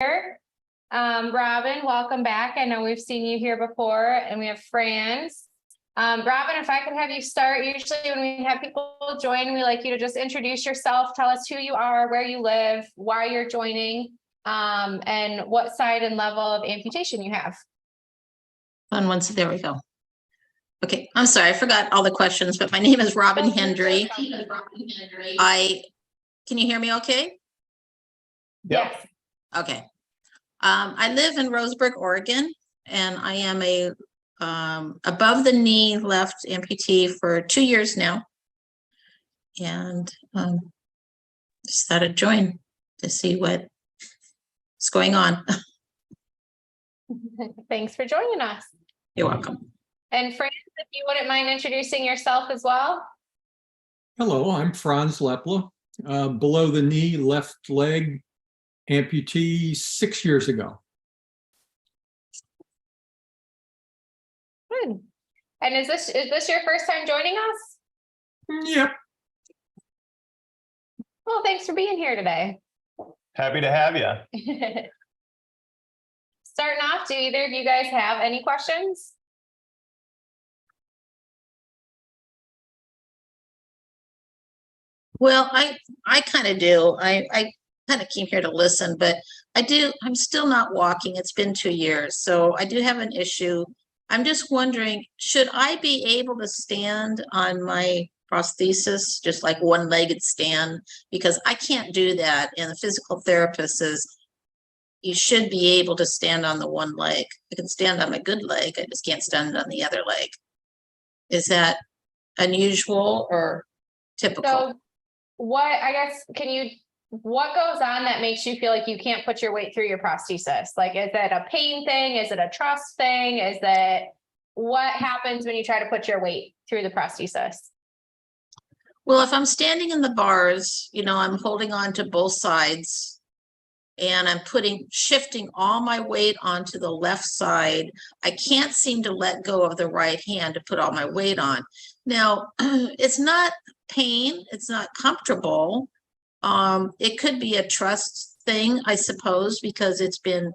Robin, welcome back. I know we've seen you here before, and we have Franz. Robin, if I could have you start. Usually when we have people join, we like you to just introduce yourself, tell us who you are, where you live, why you're joining, and what side and level of amputation you have. There we go. Okay, I'm sorry, I forgot all the questions, but my name is Robin Hendry. Can you hear me okay? Yes. Okay. I live in Roseburg, Oregon, and I am a above the knee left amputee for 2 years now. And just thought I'd join to see what's going on. Thanks for joining us. You're welcome. And Franz, if you wouldn't mind introducing yourself as well. Hello, I'm Franz Lepla, below the knee left leg amputee 6 years ago. Good. And is this your first time joining us? Yep. Well, thanks for being here today. Happy to have you. Starting off, do either of you guys have any questions? Well, I kind of do. I kind of came here to listen, but I'm still not walking. It's been 2 years, so I do have an issue. I'm just wondering, should I be able to stand on my prosthesis, just like one-legged stand? Because I can't do that. And the physical therapist says, you should be able to stand on the one leg. I can stand on my good leg. I just can't stand on the other leg. Is that unusual or typical? So what goes on that makes you feel like you can't put your weight through your prosthesis? Like, is it a pain thing? Is it a trust thing? What happens when you try to put your weight through the prosthesis? Well, if I'm standing in the bars, I'm holding on to both sides and I'm shifting all my weight onto the left side. I can't seem to let go of the right hand to put all my weight on. Now, it's not pain. It's not comfortable. It could be a trust thing, I suppose, because it's been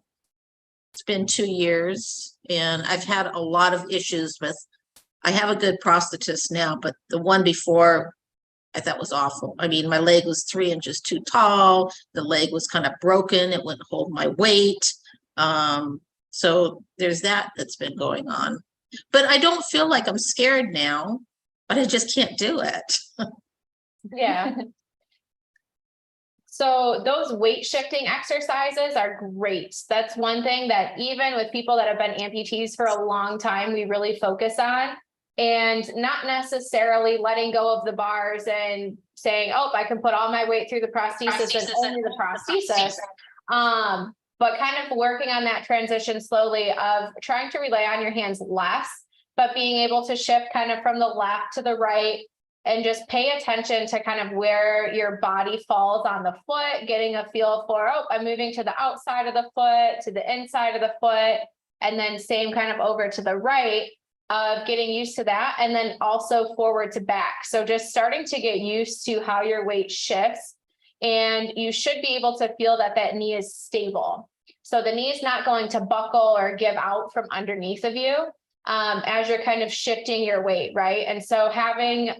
2 years and I've had a lot of issues I have a good prosthetist now, but the one before I thought was awful. I mean, my leg was 3 inches too tall. The leg was kind of broken. It wouldn't hold my weight. So there's that's been going on, but I don't feel like I'm scared now, but I just can't do it. Yeah. So those weight shifting exercises are great. That's one thing that even with people that have been amputees for a long time, we really focus on, and not necessarily letting go of the bars and saying, oh, I can put all my weight through the prosthesis and only the prosthesis. But kind of working on that transition slowly of trying to rely on your hands less, but being able to shift kind of from the left to the right, and just pay attention to kind of where your body falls on the foot, getting a feel for, oh, I'm moving to the outside of the foot, to the inside of the foot, and then same kind of over to the right, of getting used to that. And then also forward to back. So just starting to get used to how your weight shifts, and you should be able to feel that knee is stable. So the knee is not going to buckle or give out from underneath of you. As you're kind of shifting your weight, right? And so having,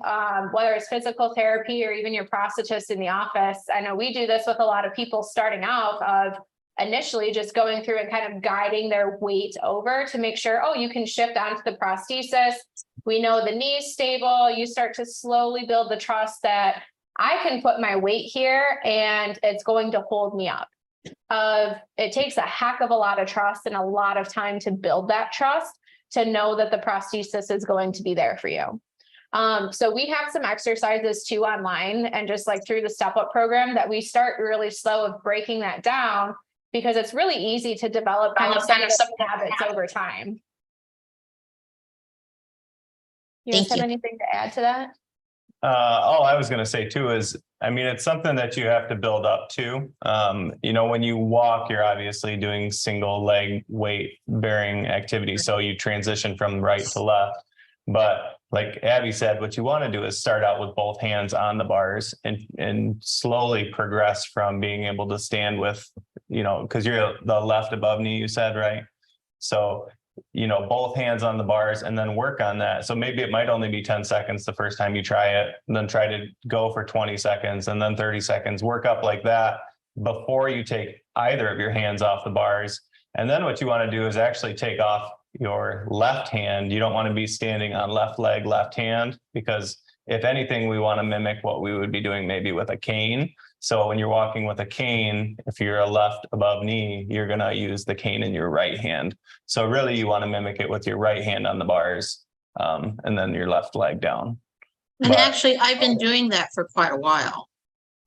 whether it's physical therapy or even your prosthetist in the office, I know we do this with a lot of people starting out of initially just going through and kind of guiding their weight over to make sure, oh, you can shift onto the prosthesis. We know the knee is stable. You start to slowly build the trust that I can put my weight here and it's going to hold me up. It takes a heck of a lot of trust and a lot of time to build that trust, to know that the prosthesis is going to be there for you. So we have some exercises too online and just like through the step up program that we start really slow of breaking that down, because it's really easy to develop some habits over time. You guys have anything to add to that? All I was going to say too is, I mean, it's something that you have to build up to. When you walk, you're obviously doing single leg weight bearing activity. So you transition from right to left. But like Abby said, what you want to do is start out with both hands on the bars and slowly progress from being able to stand with because you're the left above knee, you said, right? So, both hands on the bars and then work on that. So maybe it might only be 10 seconds the first time you try it, and then try to go for 20 seconds and then 30 seconds, work up like that before you take either of your hands off the bars. And then what you want to do is actually take off your left hand. You don't want to be standing on left leg, left hand, because if anything, we want to mimic what we would be doing maybe with a cane. So when you're walking with a cane, if you're a left above knee, you're going to use the cane in your right hand. So really you want to mimic it with your right hand on the bars, and then your left leg down. And actually, I've been doing that for quite a while.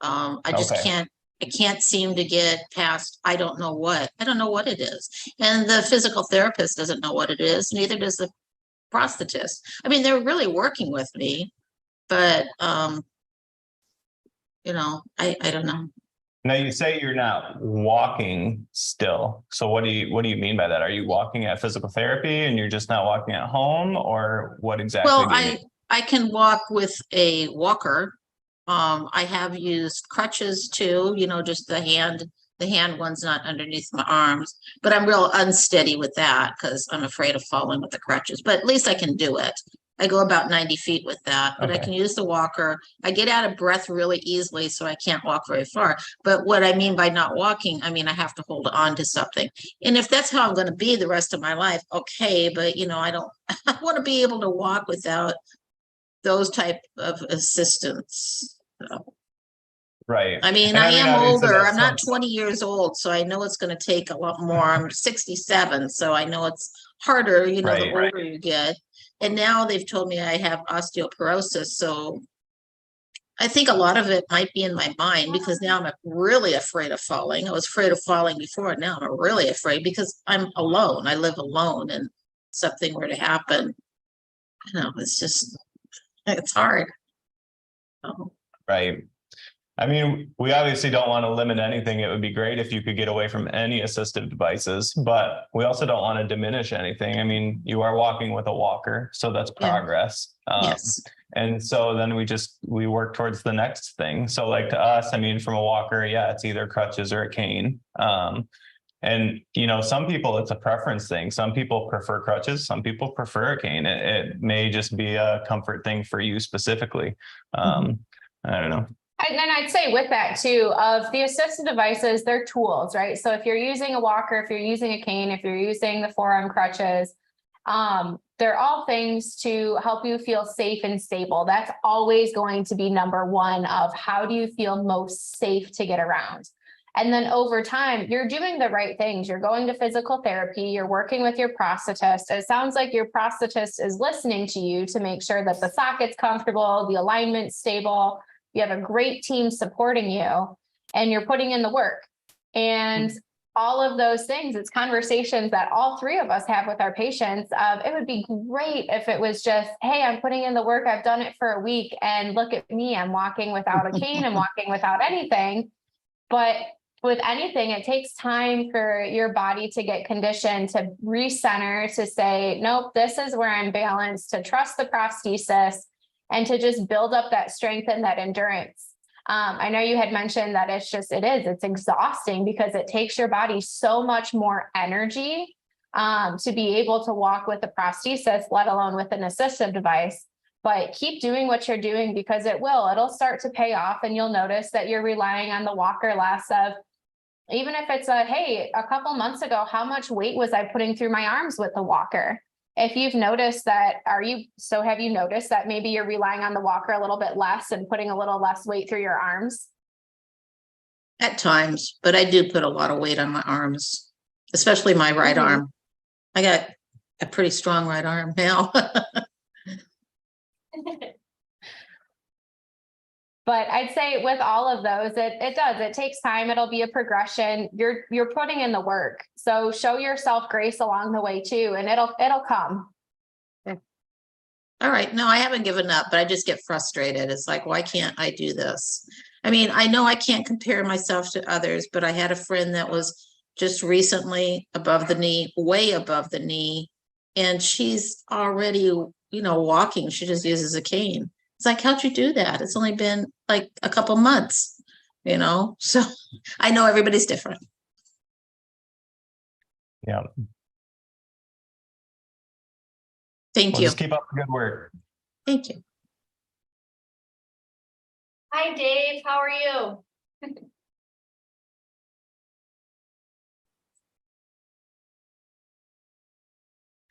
I just Okay. I can't seem to get past, I don't know what it is. And the physical therapist doesn't know what it is, neither does the prosthetist. I mean, they're really working with me, but, I don't know. Now you say you're not walking still. So what do you mean by that? Are you walking at physical therapy and you're just not walking at home, or what exactly Well, do you mean? I can walk with a walker. I have used crutches too, just the hand one's not underneath my arms, but I'm real unsteady with that because I'm afraid of falling with the crutches, but at least I can do it. I go about 90 feet with that, but I Okay. can use the walker. I get out of breath really easily, so I can't walk very far. But what I mean by not walking, I mean, I have to hold on to something. And if that's how I'm going to be the rest of my life, okay, but I don't, I want to be able to walk without those type of assistance. So, Right. I mean, And I am obviously older. that's I'm not something. 20 years old, so I know it's going to take a lot more. I'm 67, so I know it's harder, the Right. older you get. And now they've told me I have osteoporosis, so I think a lot of it might be in my mind because now I'm really afraid of falling. I was afraid of falling before. Now I'm really afraid because I'm alone. I live alone, and something were to happen, it's hard. So, Right. I mean, we obviously don't want to limit anything. It would be great if you could get away from any assistive devices, but we also don't want to diminish anything. I mean, you are walking with a walker, so that's Yeah. progress. yes. And so then we work towards the next thing. So like to us, I mean, from a walker, yeah, it's either crutches or a cane. And some people, it's a preference thing. Some people prefer crutches. Some people prefer a cane. It may just be a comfort thing for you specifically. I don't know. And then I'd say with that too, of the assistive devices, they're tools, right? So if you're using a walker, if you're using a cane, if you're using the forearm crutches, they're all things to help you feel safe and stable. That's always going to be number one of how do you feel most safe to get around. And then over time, you're doing the right things. You're going to physical therapy. You're working with your prosthetist. It sounds like your prosthetist is listening to you to make sure that the socket's comfortable, the alignment's stable. You have a great team supporting you, and you're putting in the work. And all of those things, it's conversations that all three of us have with our patients. It would be great if it was just, hey, I'm putting in the work. I've done it for a week, and look at me. I'm walking without a cane. I'm walking without anything. But with anything, it takes time for your body to get conditioned, to recenter, to say, nope, this is where I'm balanced, to trust the prosthesis, and to just build up that strength and that endurance. I know you had mentioned that it's exhausting because it takes your body so much more energy to be able to walk with a prosthesis, let alone with an assistive device. But keep doing what you're doing because it'll start to pay off, and you'll notice that you're relying on the walker less of, even if it's hey, a couple months ago, how much weight was I putting through my arms with the walker? If you've noticed that, have you noticed that maybe you're relying on the walker a little bit less and putting a little less weight through your arms? At times, but I do put a lot of weight on my arms, especially my right arm. I got a pretty strong right arm now. But I'd say with all of those, it takes time. It'll be a progression. You're putting in the work. So show yourself grace along the way too, and it'll come. All right. No, I haven't given up, but I just get frustrated. It's like, why can't I do this? I mean, I know I can't compare myself to others, but I had a friend that was just recently above the knee, way above the knee, and she's already, walking. She just uses a cane. It's like, how'd you do that? It's only been like a couple months, so I know everybody's different. Yeah. Thank Well, you. just keep up the good work. Thank you. Hi, Dave. How are you?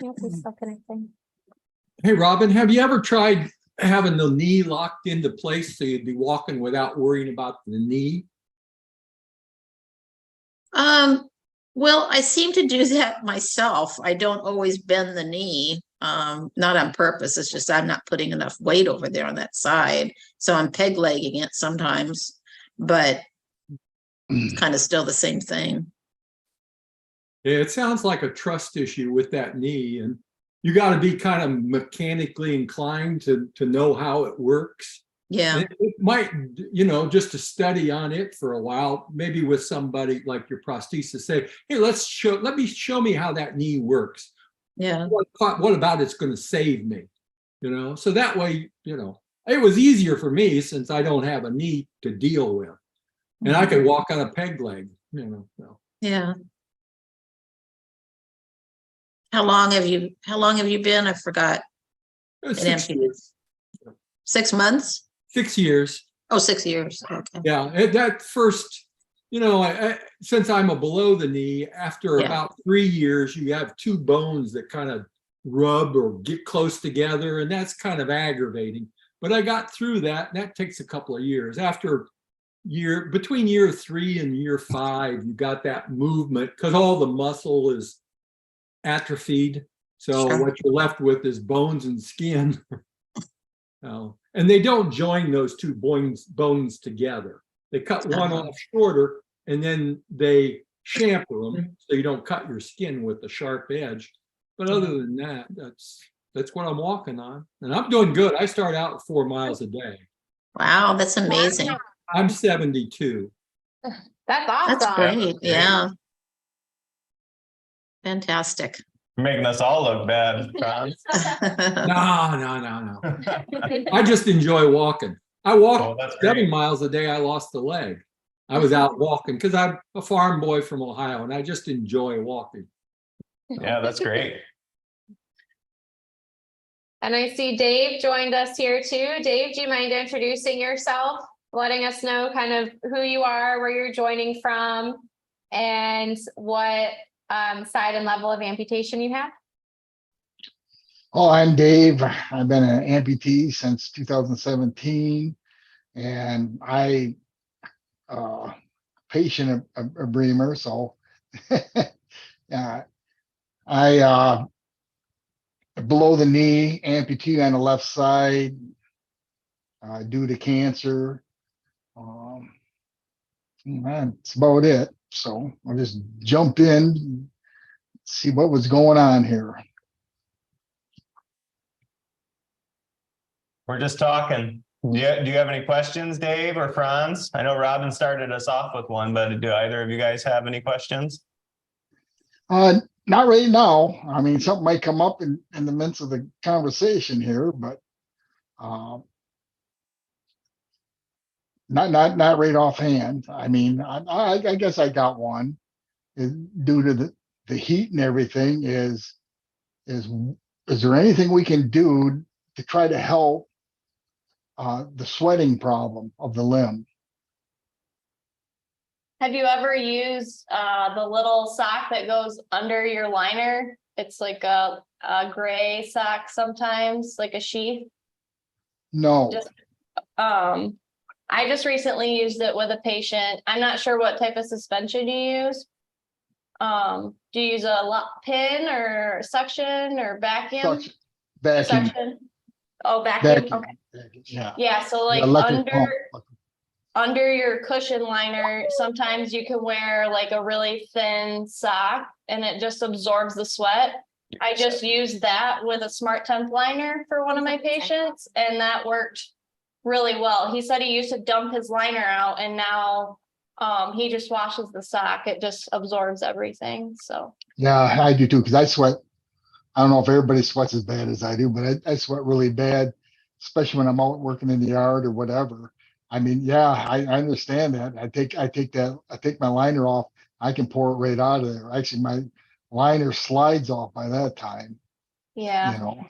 Yes, he's still connecting. Hey, Robin, have you ever tried having the knee locked into place so you'd be walking without worrying about the knee? Well, I seem to do that myself. I don't always bend the knee, not on purpose. It's just I'm not putting enough weight over there on that side. So I'm peg legging it sometimes, but it's kind of still the same thing. Yeah, it sounds like a trust issue with that knee, and you got to be kind of mechanically inclined to know how it works. Yeah. And it might, just to study on it for a while, maybe with somebody like your prosthesis, say, hey, let me show me how that knee works. Yeah. What about it's going to save me? So that way, it was easier for me since I don't have a knee to deal with, and I could walk on a peg leg. So. Yeah. How long have you been? I forgot. 6 years. 6 months? 6 years. Oh, 6 years. Okay. Yeah, that first, since I'm a below the knee, after Yeah. about 3 years, you have two bones that kind of rub or get close together, and that's kind of aggravating. But I got through that. And that takes a couple of years. Between year 3 and year 5, you got that movement because all the muscle is atrophied. So Sure. what you're left with is bones and skin. And they don't join those two bones together. They cut one off shorter, and then they chamfer them so you don't cut your skin with the sharp edge. But other than that, that's what I'm walking on, and I'm doing good. I start out 4 miles a day. Wow, that's amazing. I'm 72. That's awesome. That's great. Yeah. Fantastic. You're making us all look bad, Franz. No. I just enjoy walking. I walk Oh, that's 7 great. miles a day. I lost a leg. I was out walking because I'm a farm boy from Ohio, and I just enjoy walking. Yeah, that's great. And I see Dave joined us here too. Dave, do you mind introducing yourself, letting us know kind of who you are, where you're joining from, and what side and level of amputation you have? Oh, I'm Dave. I've been an amputee since 2017, and I patient a Bremer, so I below the knee amputee on the left side due to cancer. That's about it. So I'll just jump in, see what was going on here. We're just talking. Do you have any questions, Dave or Franz? I know Robin started us off with one, but do either of you guys have any questions? Not right now. I mean, something might come up in the midst of the conversation here, but not right offhand. I mean, I guess I got one. Due to the heat and everything, is there anything we can do to try to help the sweating problem of the limb? Have you ever used the little sock that goes under your liner? It's like a gray sock sometimes, like a sheath. No. Just I just recently used it with a patient. I'm not sure what type of suspension you use. Do you use a lock pin or suction or vacuum? Vacuum. Suction. Oh, vacuum. Vacuum. Okay. Yeah. Yeah. So like Electric pump. under your cushion liner, sometimes you can wear like a really thin sock and it just absorbs the sweat. I just used that with a Smart Temp liner for one of my patients, and that worked really well. He said he used to dump his liner out, and now he just washes the sock. It just absorbs everything. So Yeah, I do too, because I sweat. I don't know if everybody sweats as bad as I do, but I sweat really bad, especially when I'm out working in the yard or whatever. I mean, yeah, I understand that. I take my liner off. I can pour it right out of there. Actually, liner slides off by that time, you Yeah. know.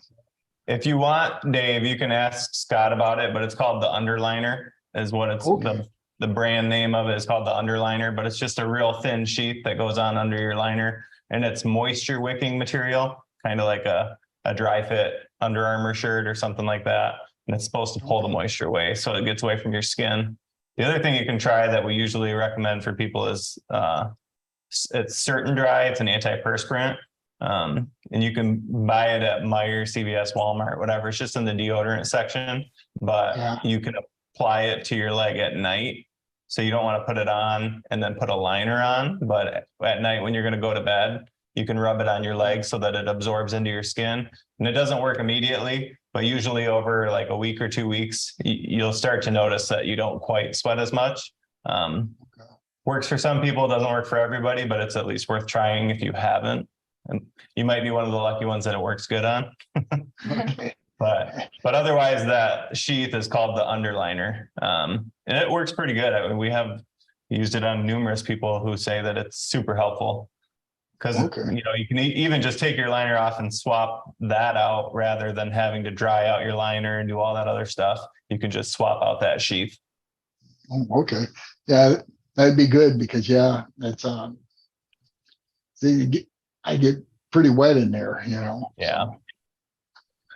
If you want, Dave, you can ask Scott about it, but it's called the underliner is what it's Okay. the brand name of it is called the underliner, but it's just a real thin sheet that goes on under your liner, and it's moisture wicking material, kind of like a dry fit Under Armour shirt or something like that. And it's supposed to pull the moisture away so it gets away from your skin. The other thing you can try that we usually recommend for people is it's Certain Dry. It's an antiperspirant. And you can buy it at Meijer, CVS, Walmart, whatever. It's just in the deodorant section, but Yeah. you can apply it to your leg at night. So you don't want to put it on and then put a liner on, but at night when you're going to go to bed, you can rub it on your leg so that it absorbs into your skin. And it doesn't work immediately, but usually over like a week or 2 weeks, you'll start to notice that you don't quite sweat as much. Works for some people, doesn't work for everybody, but it's at least worth trying if you haven't. And you might be one of the lucky ones that it works good on. Okay. But otherwise, that sheath is called the underliner, and it works pretty good. I mean, we have used it on numerous people who say that it's super helpful because Okay. you know you can even just take your liner off and swap that out rather than having to dry out your liner and do all that other stuff. You can just swap out that sheath. Oh, okay. Yeah, that'd be good because that's see, I get pretty wet in there, you know. Yeah. So,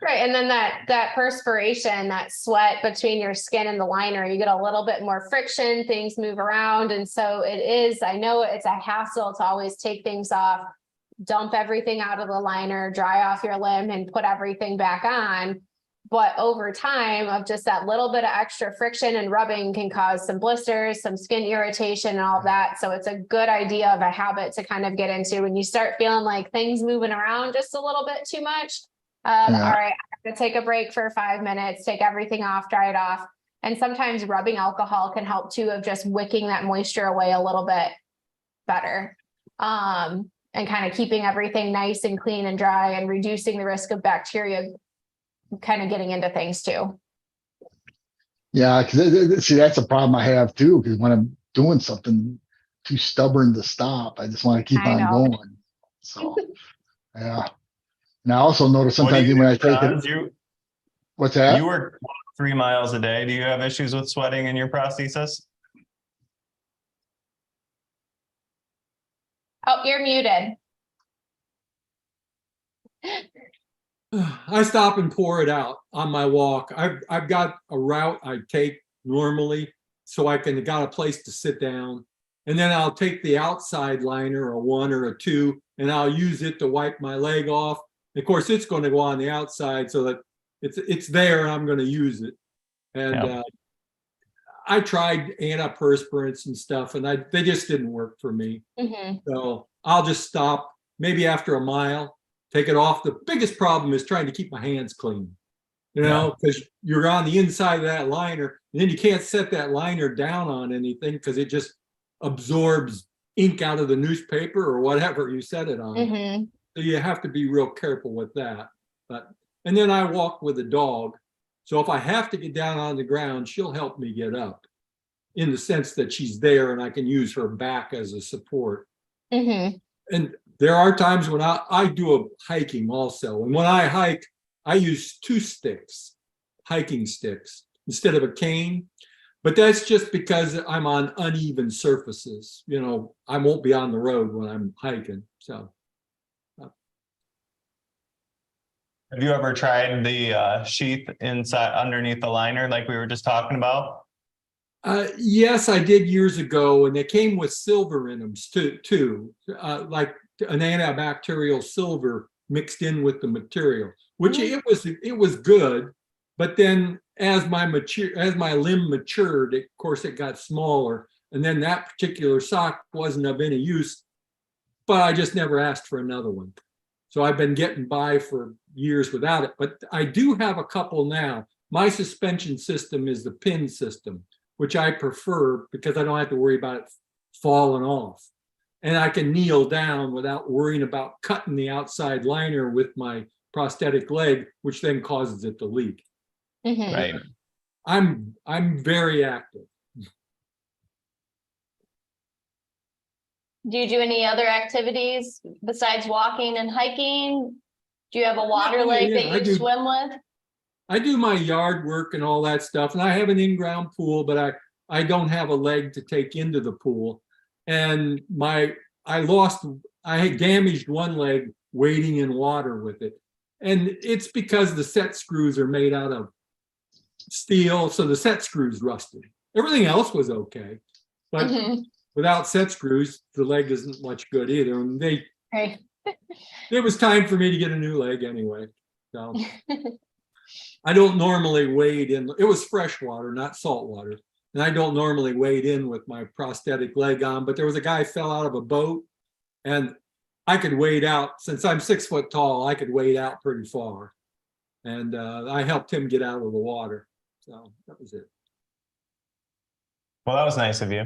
Right. And then that perspiration, that sweat between your skin and the liner, you get a little bit more friction, things move around. And so I know it's a hassle to always take things off, dump everything out of the liner, dry off your limb and put everything back on. But over time of just that little bit of extra friction and rubbing can cause some blisters, some skin irritation and all of that. So it's a good idea of a habit to kind of get into when you start feeling like things moving around just a little bit too much. All right, I have to take a break for 5 minutes, take everything off, dry it off. And sometimes rubbing alcohol can help too, of just wicking that moisture away a little bit better. And kind of keeping everything nice and clean and dry and reducing the risk of bacteria kind of getting into things too. yeah, because see, that's a problem I have too. Because when I'm doing something too stubborn to stop, I just want to keep I on know. going. So, yeah. And I also notice What do sometimes you when do, I take John? it, what's that? You work 3 miles a day. Do you have issues with sweating in your prosthesis? Oh, you're muted. I stop and pour it out on my walk. I've got a route I take normally, so I got a place to sit down, and then I'll take the outside liner, a 1 or a 2, and I'll use it to wipe my leg off. Of course, it's going to go on the outside so that it's there, and I'm going to use it. And I tried antiperspirants and stuff, and they just didn't work for me. Mm-hmm. So I'll just stop maybe after a mile, take it off. The biggest problem is trying to keep my hands clean, you know, because you're on the inside of that liner, and then you can't set that liner down on anything because it just absorbs ink out of the newspaper or whatever you set it on. Mm-hmm. So you have to be real careful with that. And then I walk with a dog. So if I have to get down on the ground, she'll help me get up in the sense that she's there and I can use her back as a support. Mm-hmm. And there are times when I do a hiking also. And when I hike, I use 2 sticks, hiking sticks, instead of a cane. But that's just because I'm on uneven surfaces. You know, I won't be on the road when I'm hiking. So. Have you ever tried the sheath inside underneath the liner like we were just talking about? Yes, I did years ago, and they came with silver in them too, like an antibacterial silver mixed in with the material, which it was good. But then as my limb matured, of course, it got smaller, and then that particular sock wasn't of any use. But I just never asked for another one. So I've been getting by for years without it. But I do have a couple now. My suspension system is the pin system, which I prefer because I don't have to worry about it falling off. And I can kneel down without worrying about cutting the outside liner with my prosthetic leg, which then causes it to leak. Mm-hmm. Right. I'm very active. Do you do any other activities besides walking and hiking? Do you have a water lake yeah, that I you do. swim with? I do my yard work and all that stuff, and I have an in-ground pool, but I don't have a leg to take into the pool. And I had damaged one leg wading in water with it. And it's because the set screws are made out of steel, so the set screws rusted. Everything else was okay, but Mhm. without set screws, the leg isn't much good either. And Right. it was time for me to get a new leg anyway. So I don't normally wade in. It was fresh water, not salt water. And I don't normally wade in with my prosthetic leg on, but there was a guy fell out of a boat and I could wade out. Since I'm 6 foot tall, I could wade out pretty far. And I helped him get out of the water. So that was it. Well, that was nice of you.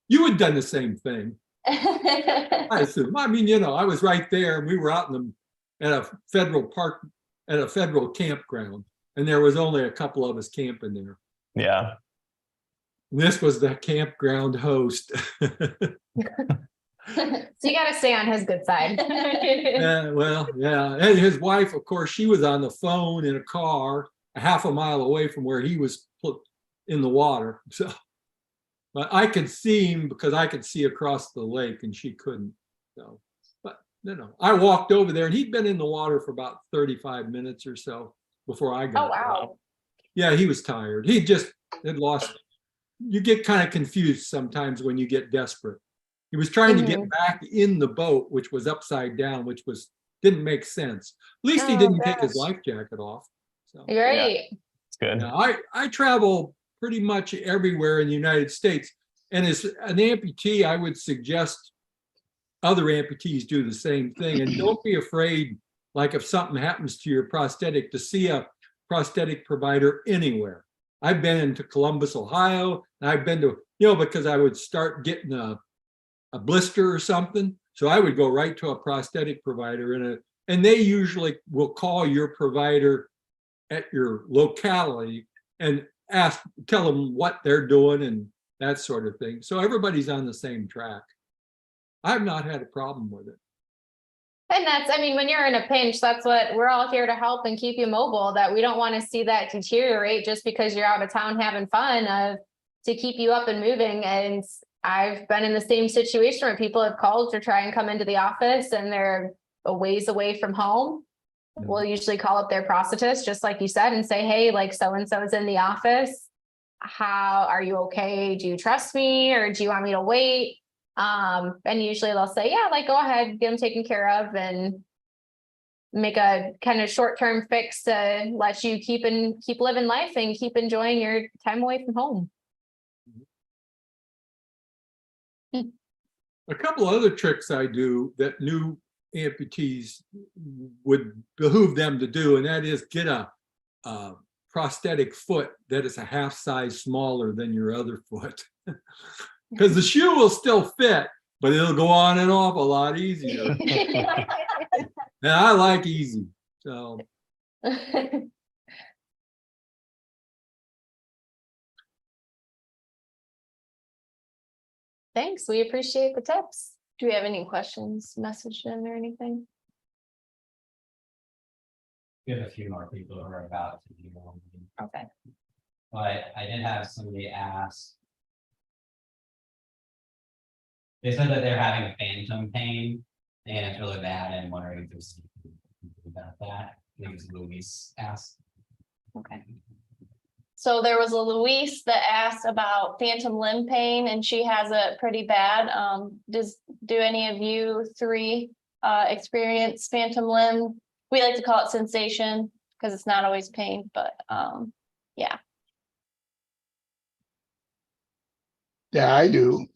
You had done the same thing, I assume. I mean, I was right there and we were out at a federal park, at a federal campground. And there was only a couple of us camping there. Yeah. And this was the campground host. So you got to stay on his good side. Yeah, well, yeah. And his wife, of course, she was on the phone in a car a half a mile away from where he was put in the water. So, but I could see him because I could see across the lake and she couldn't. So, but I walked over there and he'd been in the water for about 35 minutes or so before I got Oh, wow. Yeah, he was tired. He just had lost. You get kind of confused sometimes when you get desperate. He was trying to get back in the boat, which was upside down, which didn't make sense. At least he Oh, didn't take his gosh. life jacket off. So Great. It's good. I travel pretty much everywhere in the United States. And as an amputee, I would suggest other amputees do the same thing. And don't be afraid, like if something happens to your prosthetic, to see a prosthetic provider anywhere. I've been into Columbus, Ohio, and I've been to, because I would start getting a blister or something. So I would go right to a prosthetic provider and they usually will call your provider at your locality and tell them what they're doing and that sort of thing. So everybody's on the same track. I've not had a problem with it. And when you're in a pinch, that's what we're all here to help and keep you mobile, that we don't want to see that deteriorate just because you're out of town having fun, to keep you up and moving. And I've been in the same situation where people have called to try and come into the office and they're a ways away from home. We'll usually call up their prosthetist, just like you said, and say, hey, like so-and-so is in the office. How are you okay? Do you trust me or do you want me to wait? And usually they'll say, yeah, like go ahead, get them taken care of and make a kind of short-term fix to let you keep living life and keep enjoying your time away from home. A couple other tricks I do that new amputees would behoove them to do, and that is get a prosthetic foot that is a half size smaller than your other foot. Because the shoe will still fit, but it'll go on and off a lot easier. And I like easy. So Thanks. We appreciate the tips. Do we have any questions messaged in or anything? We have a few more people who are about to be on, Okay. but I did have somebody ask. They said that they're having a phantom pain and it's really bad and wondering if there's anything about that. I think it's Louise asked. Okay. So there was a Louise that asked about phantom limb pain and she has it pretty bad. Do any of you three experience phantom limb? We like to call it sensation because it's not always pain, but yeah. Yeah, I do.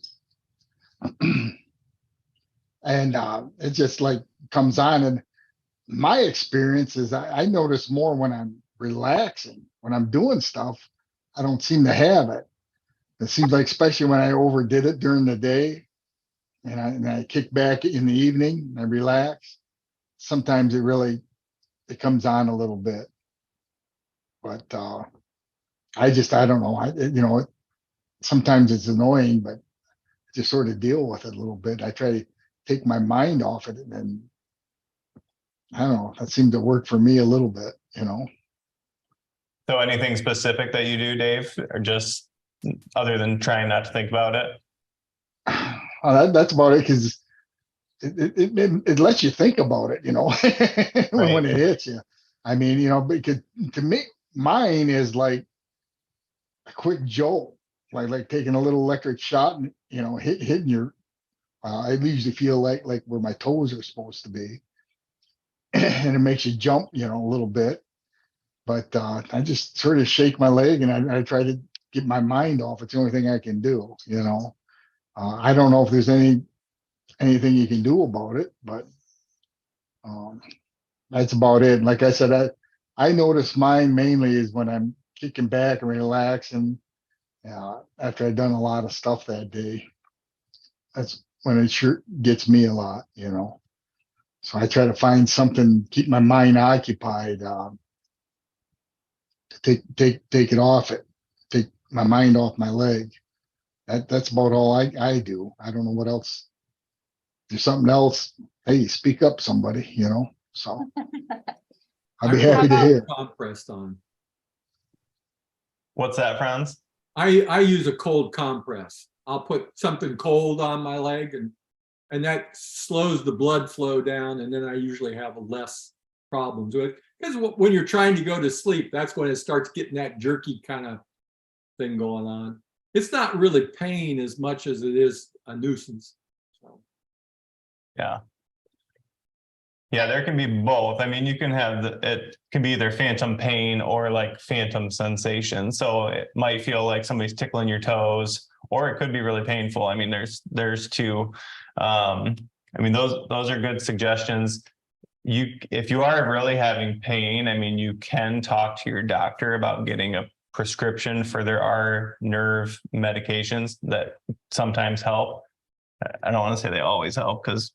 And it just like comes on. And my experience is I notice more when I'm relaxing, when I'm doing stuff, I don't seem to have it. It seems like, especially when I overdid it during the day and I kick back in the evening and I relax, sometimes it comes on a little bit. But I don't know. Sometimes it's annoying, but just sort of deal with it a little bit. I try to take my mind off it, and I don't know, that seemed to work for me a little bit, you know. So anything specific that you do, Dave, or just other than trying not to think about it? That's about it, because it lets you think about it, you know, when it hits you. I mean, you know, because to me, mine is like a quick jolt, like taking a little electric shot and, you know, hitting your. I usually feel like where my toes are supposed to be, and it makes you jump, you know, a little bit. But I just sort of shake my leg, and I try to get my mind off. It's the only thing I can do, you know. I don't know if there's anything you can do about it, but that's about it. Like I said, I notice mine mainly is when I'm kicking back and relaxing. After I've done a lot of stuff that day, that's when it sure gets me a lot, you know. So I try to find something, keep my mind occupied, to take it off it, take my mind off my leg. That's about all I do. I don't know what else. If there's something else, hey, speak up, somebody, you know. So I'll be happy to hear. Compressed on. What's that, Franz? I use a cold compress. I'll put something cold on my leg, and that slows the blood flow down, and then I usually have less problems with it. Because when you're trying to go to sleep, that's when it starts getting that jerky kind of thing going on. It's not really pain as much as it is a nuisance. So. Yeah. Yeah, there can be both. I mean, you can have it can be either phantom pain or like phantom sensation. So it might feel like somebody's tickling your toes, or it could be really painful. I mean, there's two. I mean, those are good suggestions. If you are really having pain, I mean, you can talk to your doctor about getting a prescription, for there are nerve medications that sometimes help. I don't want to say they always help, because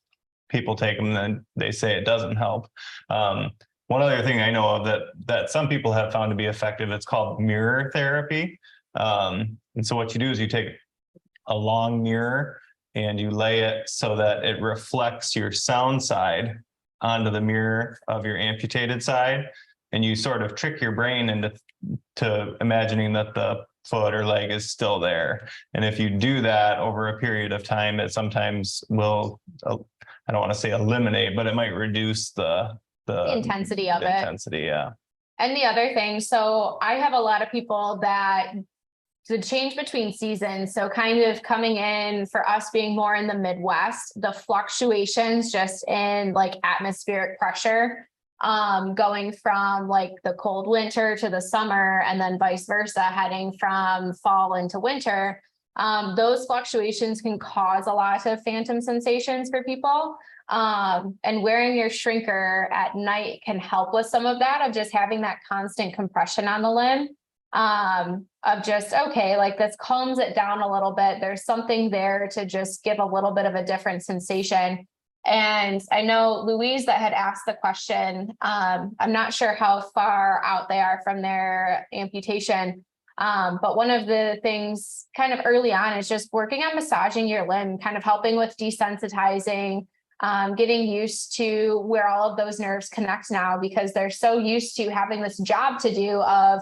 people take them and then they say it doesn't help. One other thing I know of that some people have found to be effective, it's called mirror therapy. And so what you do is you take a long mirror and you lay it so that it reflects your sound side onto the mirror of your amputated side, and you sort of trick your brain into imagining that the foot or leg is still there. And if you do that over a period of time, it sometimes will, I don't want to say eliminate, but it might reduce the intensity of it. Intensity, yeah. And the other thing, so I have a lot of people that the change between seasons, so kind of coming in for us being more in the Midwest, the fluctuations just in like atmospheric pressure, going from like the cold winter to the summer, and then vice versa, heading from fall into winter. Those fluctuations can cause a lot of phantom sensations for people. And wearing your shrinker at night can help with some of that, of just having that constant compression on the limb. Of just, okay, like this calms it down a little bit. There's something there to just give a little bit of a different sensation. And I know Louise that had asked the question, I'm not sure how far out they are from their amputation. But one of the things kind of early on is just working on massaging your limb, kind of helping with desensitizing, getting used to where all of those nerves connect now, because they're so used to having this job to do of,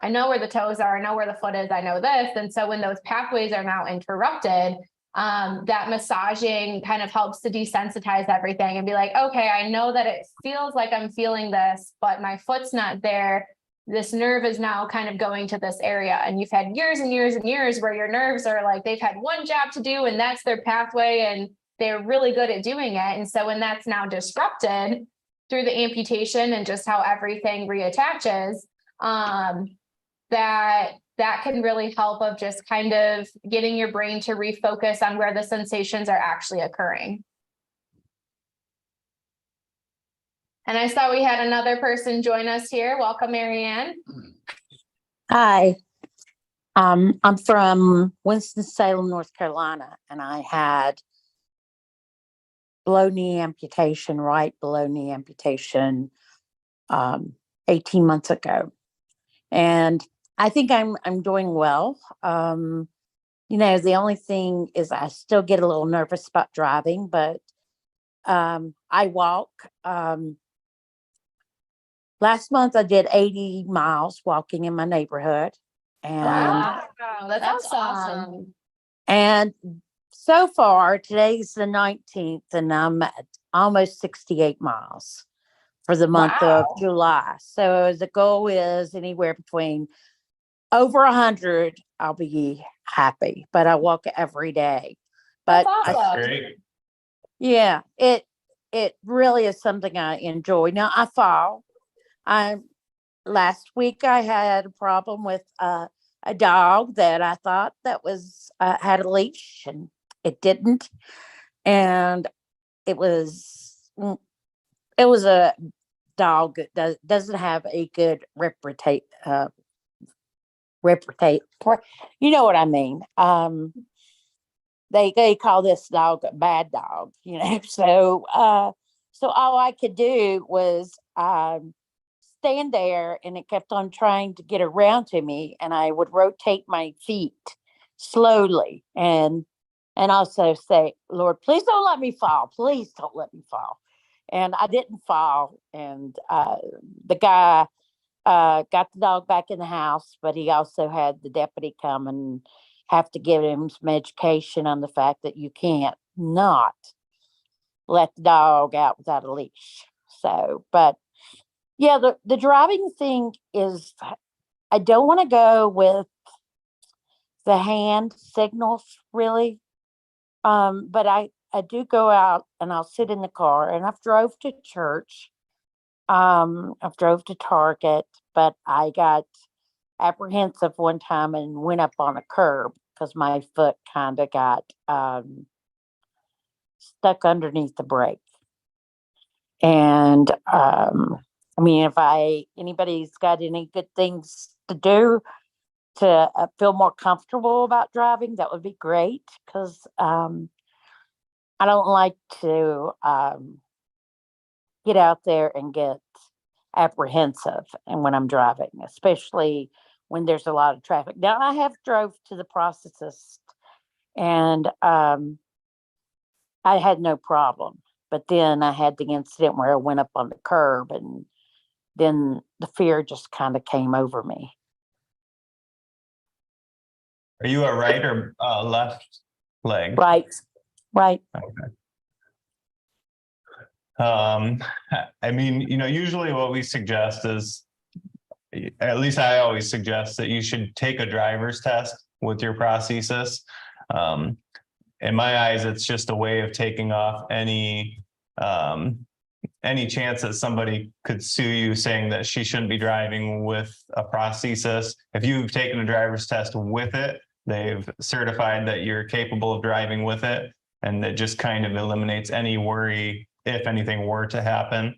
I know where the toes are, I know where the foot is, I know this. And so when those pathways are now interrupted, that massaging kind of helps to desensitize everything and be like, okay, I know that it feels like I'm feeling this, but my foot's not there. This nerve is now kind of going to this area. And you've had years and years and years where your nerves are like, they've had one job to do and that's their pathway, and they're really good at doing it. And so when that's now disrupted through the amputation and just how everything reattaches, that can really help of just kind of getting your brain to refocus on where the sensations are actually occurring. And I saw we had another person join us here. Welcome, Marianne. Hi, I'm from Winston-Salem, North Carolina, and I had below knee amputation, right below knee amputation, 18 months ago. And I think I'm doing well. the only thing is I still get a little nervous about driving, but I walk. Last month I did 80 miles walking in my neighborhood. And Wow. Wow, that's That's awesome. awesome. and so far today's the 19th and I'm at almost 68 miles for the month of Wow. July. So the goal is anywhere between over 100, I'll be happy, but I walk every day. But That's I, That's awesome. great. yeah, it really is something I enjoy. Now I fall. I last week I had a problem with a dog that I thought that was had a leash and it didn't, and it was it was a dog that doesn't have a good reputation. You know what I mean? They call this dog a bad dog, So all I could do was stand there, and it kept on trying to get around to me, and I would rotate my feet slowly and also say, Lord, please don't let me fall. Please don't let me fall. And I didn't fall. And the guy got the dog back in the house, but he also had the deputy come and have to give him some education on the fact that you can't not let the dog out without a leash. So, but yeah, the driving thing is, I don't want to go with the hand signals really. But I do go out and I'll sit in the car, and I've drove to church. I've drove to Target, but I got apprehensive one time and went up on a curb because my foot kind of got stuck underneath the brake. And I mean, if anybody's got any good things to do to feel more comfortable about driving, that would be great, because I don't like to get out there and get apprehensive and when I'm driving, especially when there's a lot of traffic. Now I have drove to the processist, and I had no problem. But then I had the incident where I went up on the curb, and then the fear just kind of came over me. Are you a right or left leg? Right. I mean, usually what we suggest is, at least I always suggest, that you should take a driver's test with your prosthesis. In my eyes, it's just a way of taking off any chance that somebody could sue you saying that she shouldn't be driving with a prosthesis. If you've taken a driver's test with it, they've certified that you're capable of driving with it, and it just kind of eliminates any worry if anything were to happen.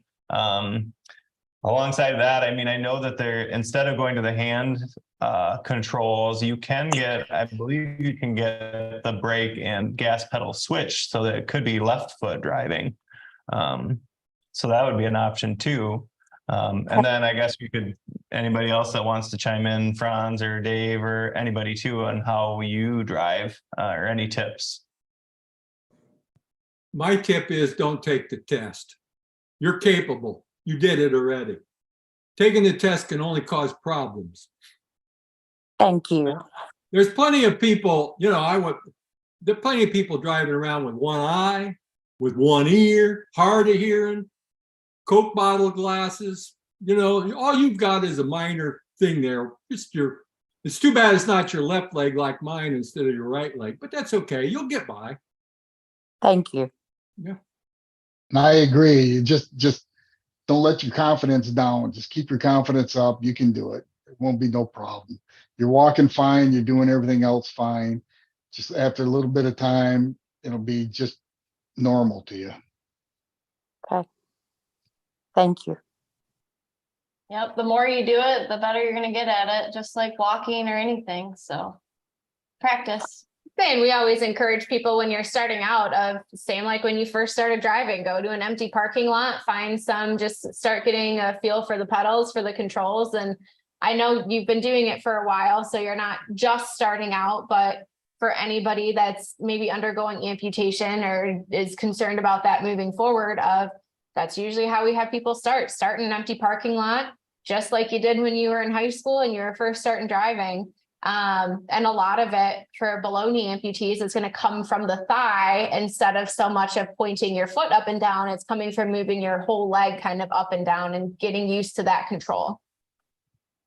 Alongside that, I mean, I know that instead of going to the hand controls, I believe you can get the brake and gas pedal switch, so that it could be left foot driving. So that would be an option too. And then I guess anybody else that wants to chime in, Franz or Dave or anybody too, on how you drive or any tips. My tip is don't take the test. You're capable. You did it already. Taking the test can only cause problems. Thank you. There's plenty of people, there are plenty of people driving around with one eye, with one ear, hard of hearing, Coke bottle glasses. All you've got is a minor thing there. It's too bad it's not your left leg like mine instead of your right leg, but that's okay. You'll get by. Thank you. Yeah. And I agree. You just don't let your confidence down. Just keep your confidence up. You can do it. It won't be no problem. You're walking fine. You're doing everything else fine. Just after a little bit of time, it'll be just normal to you. Okay. Thank you. Yep, the more you do it, the better you're gonna get at it, just like walking or anything, so practice. And we always encourage people when you're starting out, same like when you first started driving, go to an empty parking lot, just start getting a feel for the pedals, for the controls. And I know you've been doing it for a while, so you're not just starting out, but for anybody that's maybe undergoing amputation or is concerned about that moving forward, of that's usually how we have people start in an empty parking lot, just like you did when you were in high school and you were first starting driving. And a lot of it for below knee amputees is going to come from the thigh instead of so much of pointing your foot up and down. It's coming from moving your whole leg kind of up and down and getting used to that control.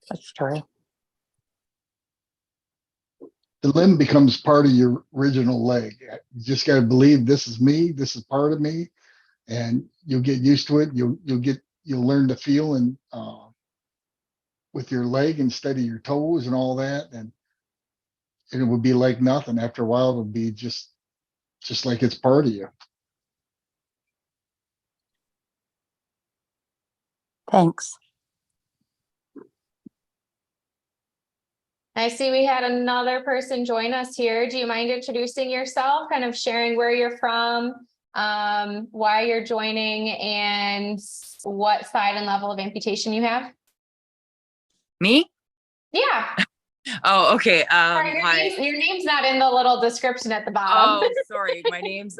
That's true. The limb becomes part of your original leg. You just got to believe this is me, this is part of me, and you'll get used to it. You'll learn to feel and with your leg instead of your toes and all that, and it would be like nothing. After a while, it'll be just like it's part of you. Thanks. I see we had another person join us here. Do you mind introducing yourself, kind of sharing where you're from, why you're joining, and what side and level of amputation you have? Me? Yeah. Oh, okay. Sorry, your name's not in the little description at the bottom. Oh, sorry. My name's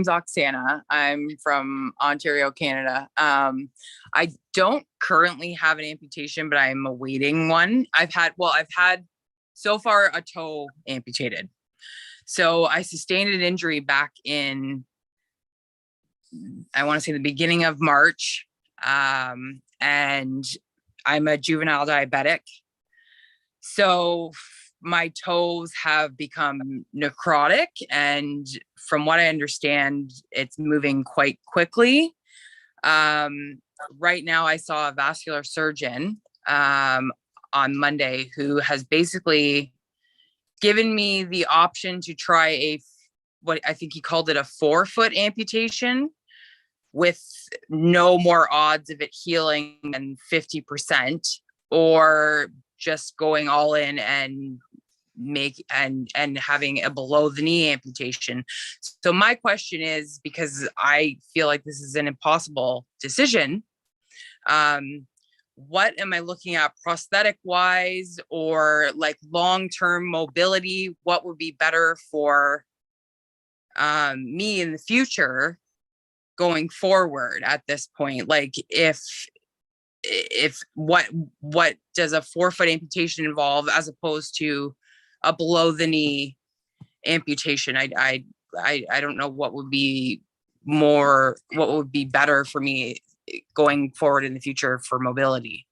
Oksana. I'm from Ontario, Canada. I don't currently have an amputation, but I'm awaiting one. I've had so far a toe amputated. So I sustained an injury back in, I want to say the beginning of March. And I'm a juvenile diabetic. So my toes have become necrotic, and from what I understand, it's moving quite quickly. Right now I saw a vascular surgeon on Monday who has basically given me the option to try what I think he called it a 4-foot amputation with no more odds of it healing than 50%, or just going all in and having a below the knee amputation. So my question is, because I feel like this is an impossible decision, what am I looking at prosthetic wise, or like long-term mobility? What would be better for me in the future going forward at this point? Like if what does a 4-foot amputation involve as opposed to a below the knee amputation? I don't know what would be better for me going forward in the future for mobility.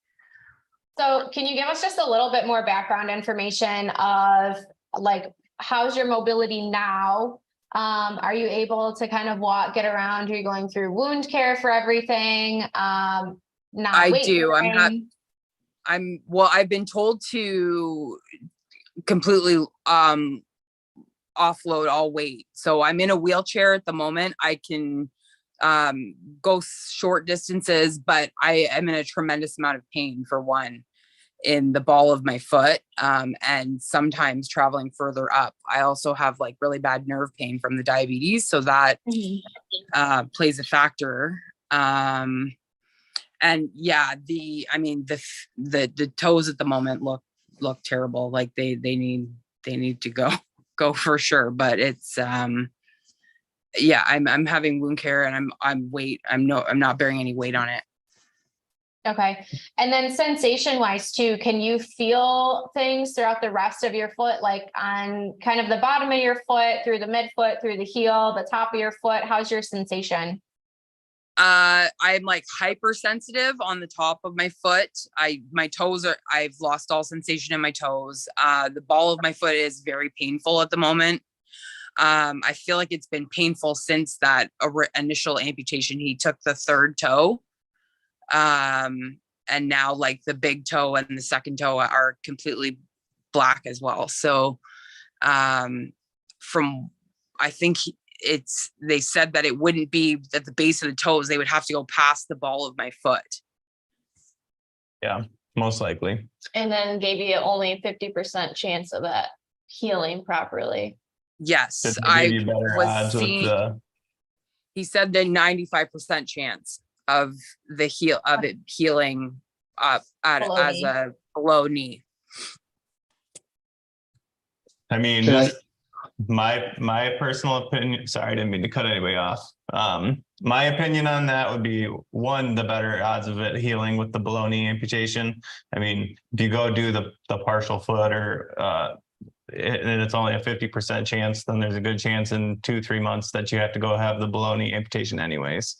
So can you give us just a little bit more background information of like, how's your mobility now? Are you able to kind of get around? Are you going through wound care for everything? I do. I've been told to completely offload all weight. So I'm in a wheelchair at the moment. I can go short distances, but I am in a tremendous amount of pain, for one, in the ball of my foot, and sometimes traveling further up. I also have like really bad nerve pain from the diabetes, so that plays a factor. And yeah, the toes at the moment look terrible. Like they need to go for sure. But it's yeah, I'm having wound care, and I'm not bearing any weight on it. Okay. And then sensation wise too, can you feel things throughout the rest of your foot, like on kind of the bottom of your foot, through the midfoot, through the heel, the top of your foot? How's your sensation? I'm like hypersensitive on the top of my foot. I've lost all sensation in my toes. The ball of my foot is very painful at the moment. I feel like it's been painful since that initial amputation. He took the 3rd toe. And now like the big toe and the second toe are completely black as well. So, I think they said that it wouldn't be at the base of the toes. They would have to go past the ball of my foot. Yeah, most likely. And then gave you only 50% chance of that healing properly. Yes. Did they give you better odds with he said the 95% chance of it healing as a below knee. I mean, Can just My personal opinion, sorry, I didn't mean to cut anybody off. My opinion on that would be one, the better odds of it healing with the below knee amputation. I mean, if you go do the partial foot or and it's only a 50% chance, then there's a good chance in 2-3 months that you have to go have the below knee amputation anyways.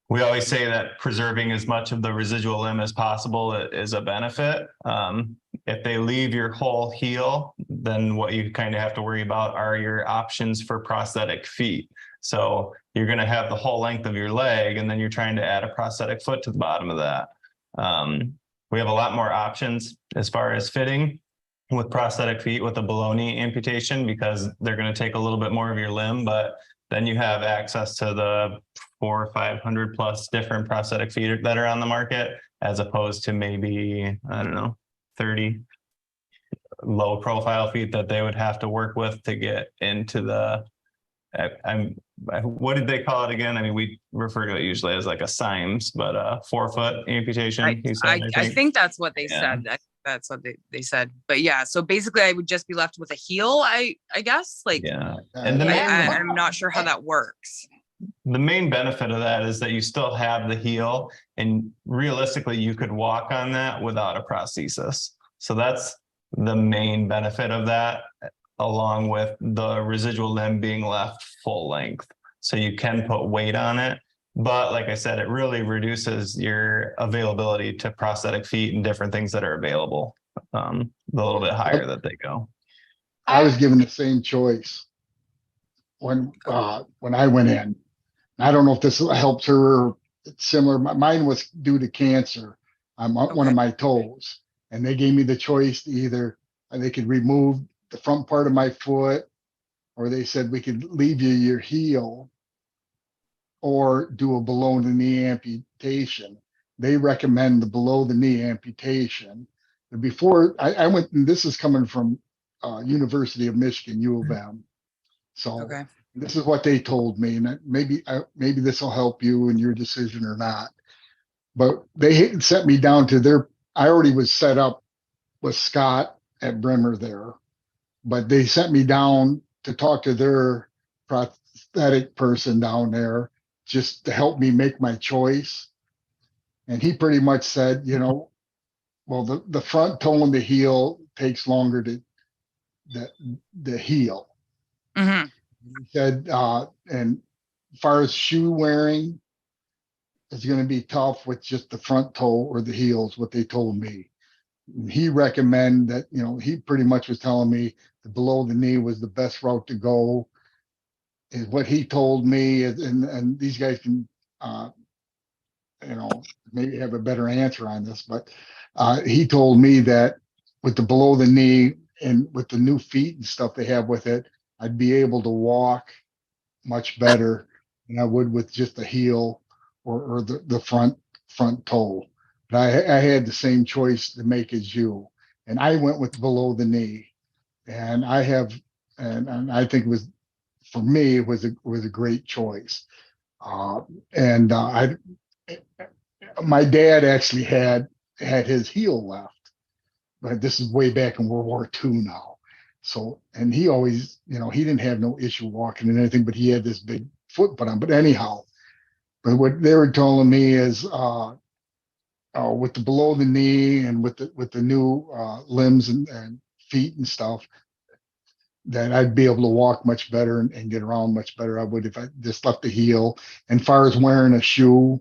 We always say that preserving as much of the residual limb as possible is a benefit. If they leave your whole heel, then what you kind of have to worry about are your options for prosthetic feet. So you're going to have the whole length of your leg, and then you're trying to add a prosthetic foot to the bottom of that. We have a lot more options as far as fitting with prosthetic feet with a below knee amputation, because they're going to take a little bit more of your limb, but then you have access to the 400 or 500 plus different prosthetic feet that are on the market, as opposed to maybe, I don't know, 30 low profile feet that they would have to work with to get into the, what did they call it again? I mean, we refer to it usually as like a Symes, but a 4-foot amputation. I think that's what they Yeah. said. That's what they said. But yeah, so basically I would just be left with a heel, I guess. Like, Yeah. And the I'm not sure how that works. The main benefit of that is that you still have the heel, and realistically you could walk on that without a prosthesis. So that's the main benefit of that, along with the residual limb being left full length. So you can put weight on it. But like I said, it really reduces your availability to prosthetic feet and different things that are available, the little bit higher that they go. I was given the same choice when I went in. I don't know if this helps her or it's similar. Mine was due to cancer on one of my toes, and they gave me the choice to either they could remove the front part of my foot, or they said we could leave you your heel or do a below the knee amputation. They recommend the below the knee amputation. And before I went, and this is coming from University of Michigan, U of M. So Okay. this is what they told me, and maybe this will help you in your decision or not. But they sent me down to their. I already was set up with Scott at Bremer there, but they sent me down to talk to their prosthetic person down there just to help me make my choice. And he pretty much said, well, the front toe and the heel takes longer to the heel. Mhm. He said, and as far as shoe wearing, it's going to be tough with just the front toe or the heels, what they told me. He recommended that, he pretty much was telling me the below the knee was the best route to go, is what he told me. And these guys can, maybe have a better answer on this, but he told me that with the below the knee and with the new feet and stuff they have with it, I'd be able to walk much better than I would with just the heel or the front toe. But I had the same choice to make as you, and I went with below the knee, and I think it was, for me, it was a great choice. My dad actually had his heel left, but this is way back in World War II now. So, and he always, he didn't have no issue walking and anything, but he had this big foot put on. But anyhow, but what they were telling me is, with the below the knee and with the new limbs and feet and stuff, that I'd be able to walk much better and get around much better. I would if I just left the heel. And as far as wearing a shoe,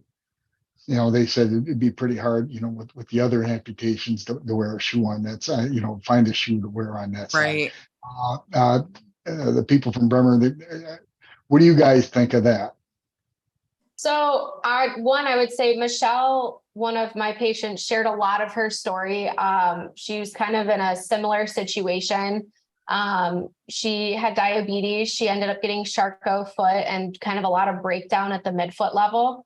they said it'd be pretty hard, with the other amputations to wear a shoe on that side, find a shoe to wear on that side. Right. The people from Bremer, what do you guys think of that? So I would say Michelle, one of my patients, shared a lot of her story. She was kind of in a similar situation. She had diabetes. She ended up getting Charcot foot and kind of a lot of breakdown at the midfoot level.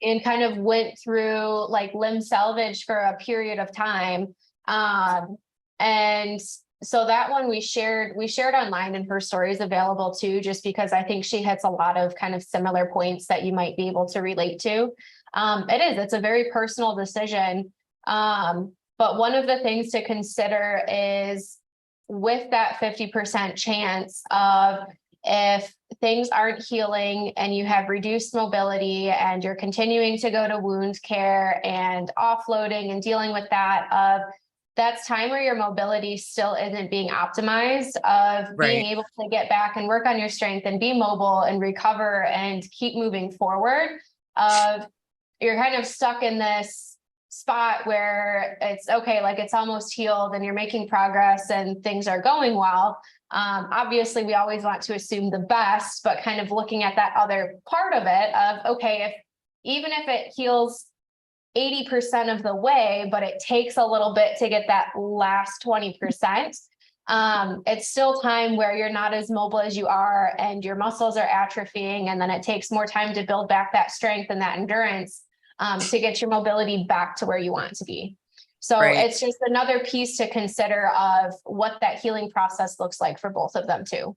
And kind of went through like limb salvage for a period of time. And so that one we shared online, and her story is available too, just because I think she hits a lot of kind of similar points that you might be able to relate to. It's a very personal decision. But one of the things to consider is with that 50% chance of, if things aren't healing and you have reduced mobility and you're continuing to go to wound care and offloading and dealing with that, that's time where your mobility still isn't being optimized, of being Right. able to get back and work on your strength and be mobile and recover and keep moving forward. You're kind of stuck in this spot where it's okay, like it's almost healed and you're making progress and things are going well. Obviously, we always want to assume the best, but kind of looking at that other part of it of, okay, even if it heals 80% of the way, but it takes a little bit to get that last 20%, it's still time where you're not as mobile as you are and your muscles are atrophying. And then it takes more time to build back that strength and that endurance to get your mobility back to where you want it to be. So Right. it's just another piece to consider of what that healing process looks like for both of them too.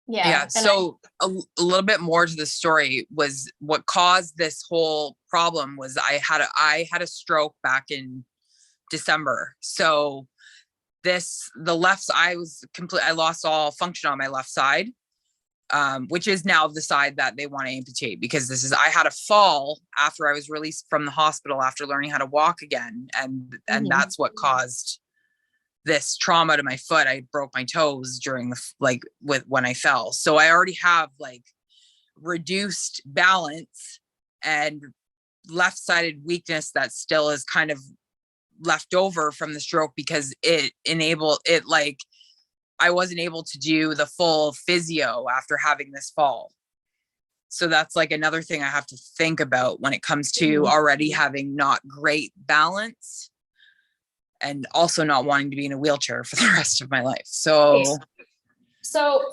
Yeah. and So a little bit more to the story was what caused this whole problem was I had a stroke back in December. So the left side I lost all function on my left side, which is now the side that they want to amputate, because I had a fall after I was released from the hospital after learning how to walk again. And that's what caused this trauma to my foot. I broke my toes during when I fell. So I already have like reduced balance and left-sided weakness that still is kind of left over from the stroke, because I wasn't able to do the full physio after having this fall. So that's like another thing I have to think about when it comes to already having not great balance and also not wanting to be in a wheelchair for the rest of my life. So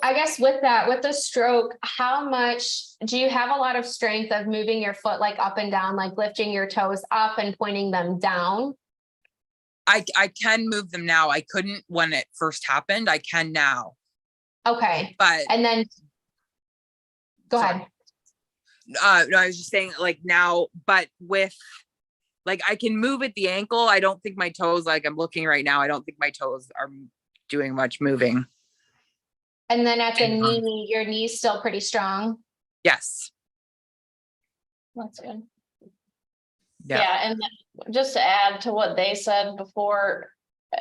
I guess with the stroke, how much do you have a lot of strength of moving your foot like up and down, like lifting your toes up and pointing them down? I can move them now. I couldn't when it first happened. I can now. Okay. But and then go sorry. ahead. No, I was just saying like now, but with like I can move at the ankle. I don't think my toes, like I'm looking right now, I don't think my toes are doing much moving. And then at the knee, your knee's still pretty strong. Yes. That's good. Yeah. Yeah, and just to add to what they said before,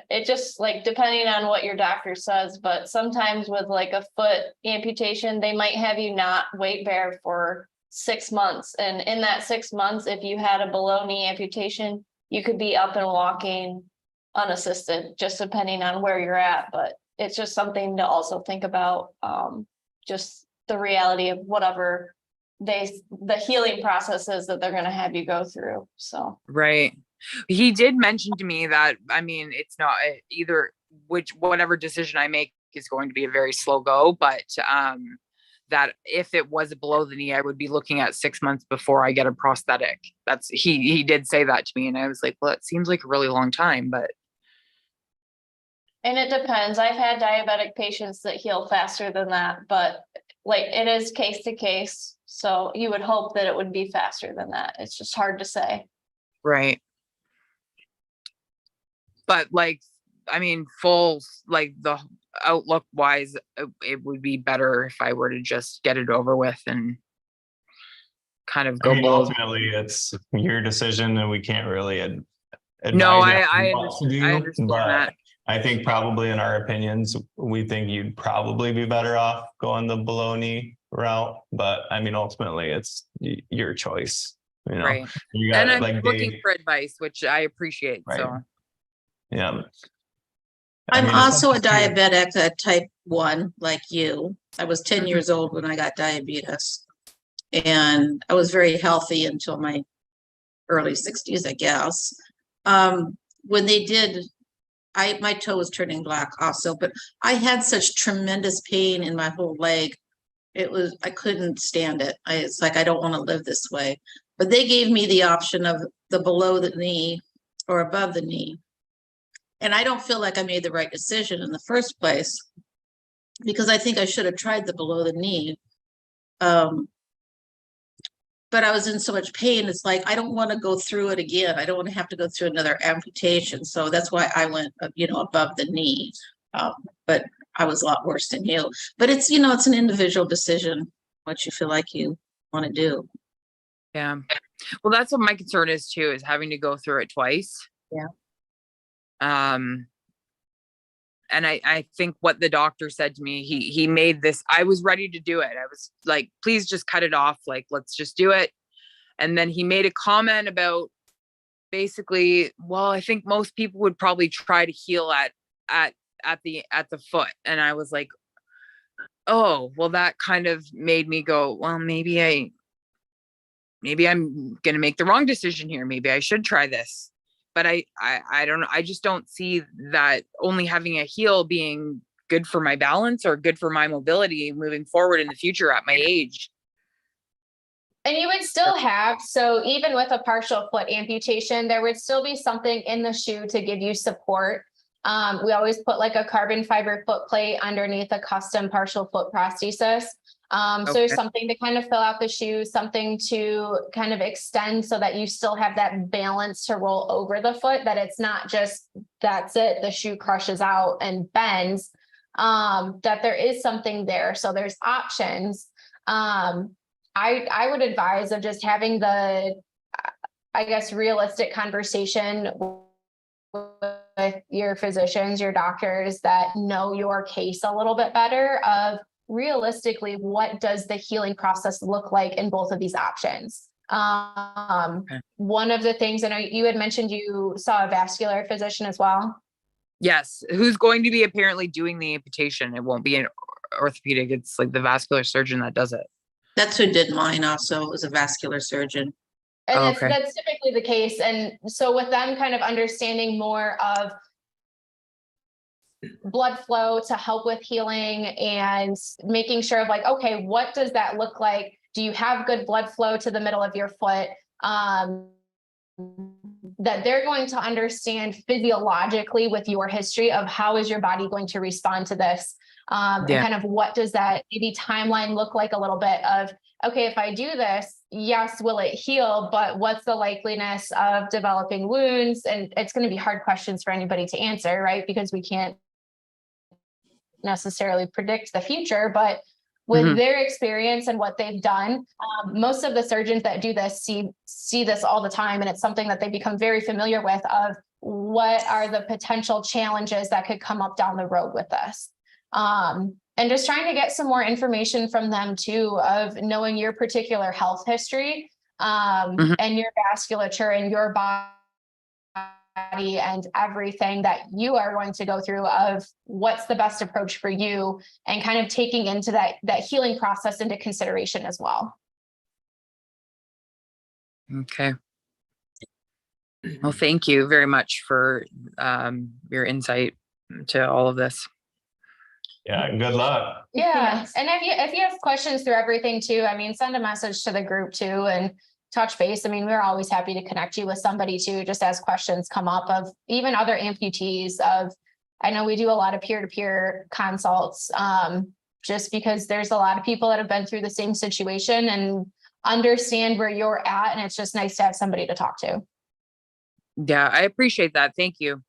it just like depending on what your doctor says, but sometimes with like a foot amputation, they might have you not weight bear for 6 months. And in that 6 months, if you had a below knee amputation, you could be up and walking unassisted, just depending on where you're at. But it's just something to also think about, just the reality of whatever the healing processes that they're going to have you go through. So Right. He did mention to me that, I mean, it's not either whatever decision I make is going to be a very slow go, but that if it was below the knee, I would be looking at 6 months before I get a prosthetic. He did say that to me. And I was like, well, it seems like a really long time, but. And it depends. I've had diabetic patients that heal faster than that, but like it is case to case. So you would hope that it would be faster than that. It's just hard to say. Right. But like, I mean, full, like the outlook wise, it would be better if I were to just get it over with and kind of go below. Ultimately, it's your decision and we can't really advise No, you I what to do, understand but that. I think probably in our opinions, we think you'd probably be better off going the below knee route. But I mean, ultimately, it's your choice. You know, Right. you got And I'm like looking Dave, for advice, which I appreciate. Right. So yeah. I'm mean, also a especially- diabetic, a type 1, like you. I was 10 years old when I got diabetes. And I was very healthy until my early 60s, I guess. When they did, my toe was turning black also, but I had such tremendous pain in my whole leg. I couldn't stand it. It's like, I don't want to live this way. But they gave me the option of the below the knee or above the knee. And I don't feel like I made the right decision in the first place, because I think I should have tried the below the knee. But I was in so much pain. It's like, I don't want to go through it again. I don't want to have to go through another amputation. So that's why I went, above the knee. But I was a lot worse than you. But it's, it's an individual decision, what you feel like you want to do. Yeah. Well, that's what my concern is too, is having to go through it twice. Yeah. And I think what the doctor said to me, he made this, I was ready to do it. I was like, please just cut it off. Like, let's just do it. And then he made a comment about basically, well, I think most people would probably try to heal at the foot. And I was like, oh, well, that kind of made me go, well, maybe I'm going to make the wrong decision here. Maybe I should try this. But I don't know. I just don't see that only having a heel being good for my balance or good for my mobility moving forward in the future at my age. And you would still have, so even with a partial foot amputation, there would still be something in the shoe to give you support. We always put like a carbon fiber foot plate underneath a custom partial foot prosthesis. So there's something to kind of fill out the shoe, something to kind of extend so that you still have that balance to roll over the foot, that it's not just, that's it, the shoe crushes out and bends, that there is something there. So there's options. I would advise of just having the, I guess, realistic conversation with your physicians, your doctors that know your case a little bit better of realistically, what does the healing process look like in both of these options? One of the things, I know you had mentioned you saw a vascular physician as well. Yes. Who's going to be apparently doing the amputation. It won't be an orthopedic. It's like the vascular surgeon that does it. That's who did mine also. It was a vascular surgeon. And Okay. that's typically the case. And so with them kind of understanding more of blood flow to help with healing and making sure of like, okay, what does that look like? Do you have good blood flow to the middle of your foot? That they're going to understand physiologically with your history of how is your body going to respond to this? And kind of what does that maybe timeline look like a little bit of, okay, if I do this, yes, will it heal? But what's the likeliness of developing wounds? And it's going to be hard questions for anybody to answer, right? Because we can't necessarily predict the future, but with their experience and what they've done, most of the surgeons that do this see this all the time. And it's something that they become very familiar with of what are the potential challenges that could come up down the road with this. And just trying to get some more information from them too, of knowing your particular health history, and your vasculature and your body and everything that you are going to go through of what's the best approach for you, and kind of taking into that healing process into consideration as well. Okay. Well, thank you very much for your insight to all of this. Yeah, good luck. Yeah. And if you have questions through everything too, I mean, send a message to the group too and touch base. I mean, we're always happy to connect you with somebody too, just as questions come up of even other amputees of, I know we do a lot of peer-to-peer consults, just because there's a lot of people that have been through the same situation and understand where you're at. And it's just nice to have somebody to talk to. Yeah, I appreciate that. Thank you.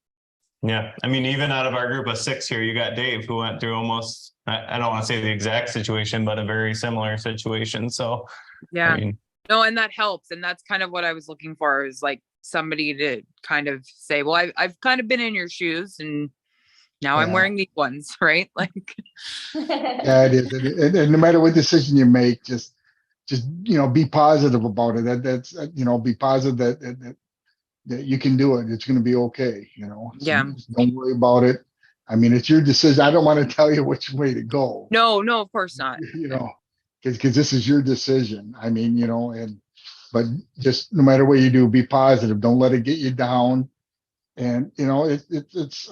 Yeah, I mean, even out of our group of 6 here, you got Dave who went through almost, I don't want to say the exact situation, but a very similar situation. So, yeah, I mean, no, and that helps. And that's kind of what I was looking for, is like somebody to kind of say, well, I've kind of been in your shoes and now I'm wearing these ones, right? Like, Yeah, it is. And no matter what decision you make, just be positive about it. That's be positive that you can do it. It's going to be okay. Yeah. So don't worry about it. I mean, it's your decision. I don't want to tell you which way to go. No, of course not. Because this is your decision. I mean, but just no matter what you do, be positive. Don't let it get you down. And it's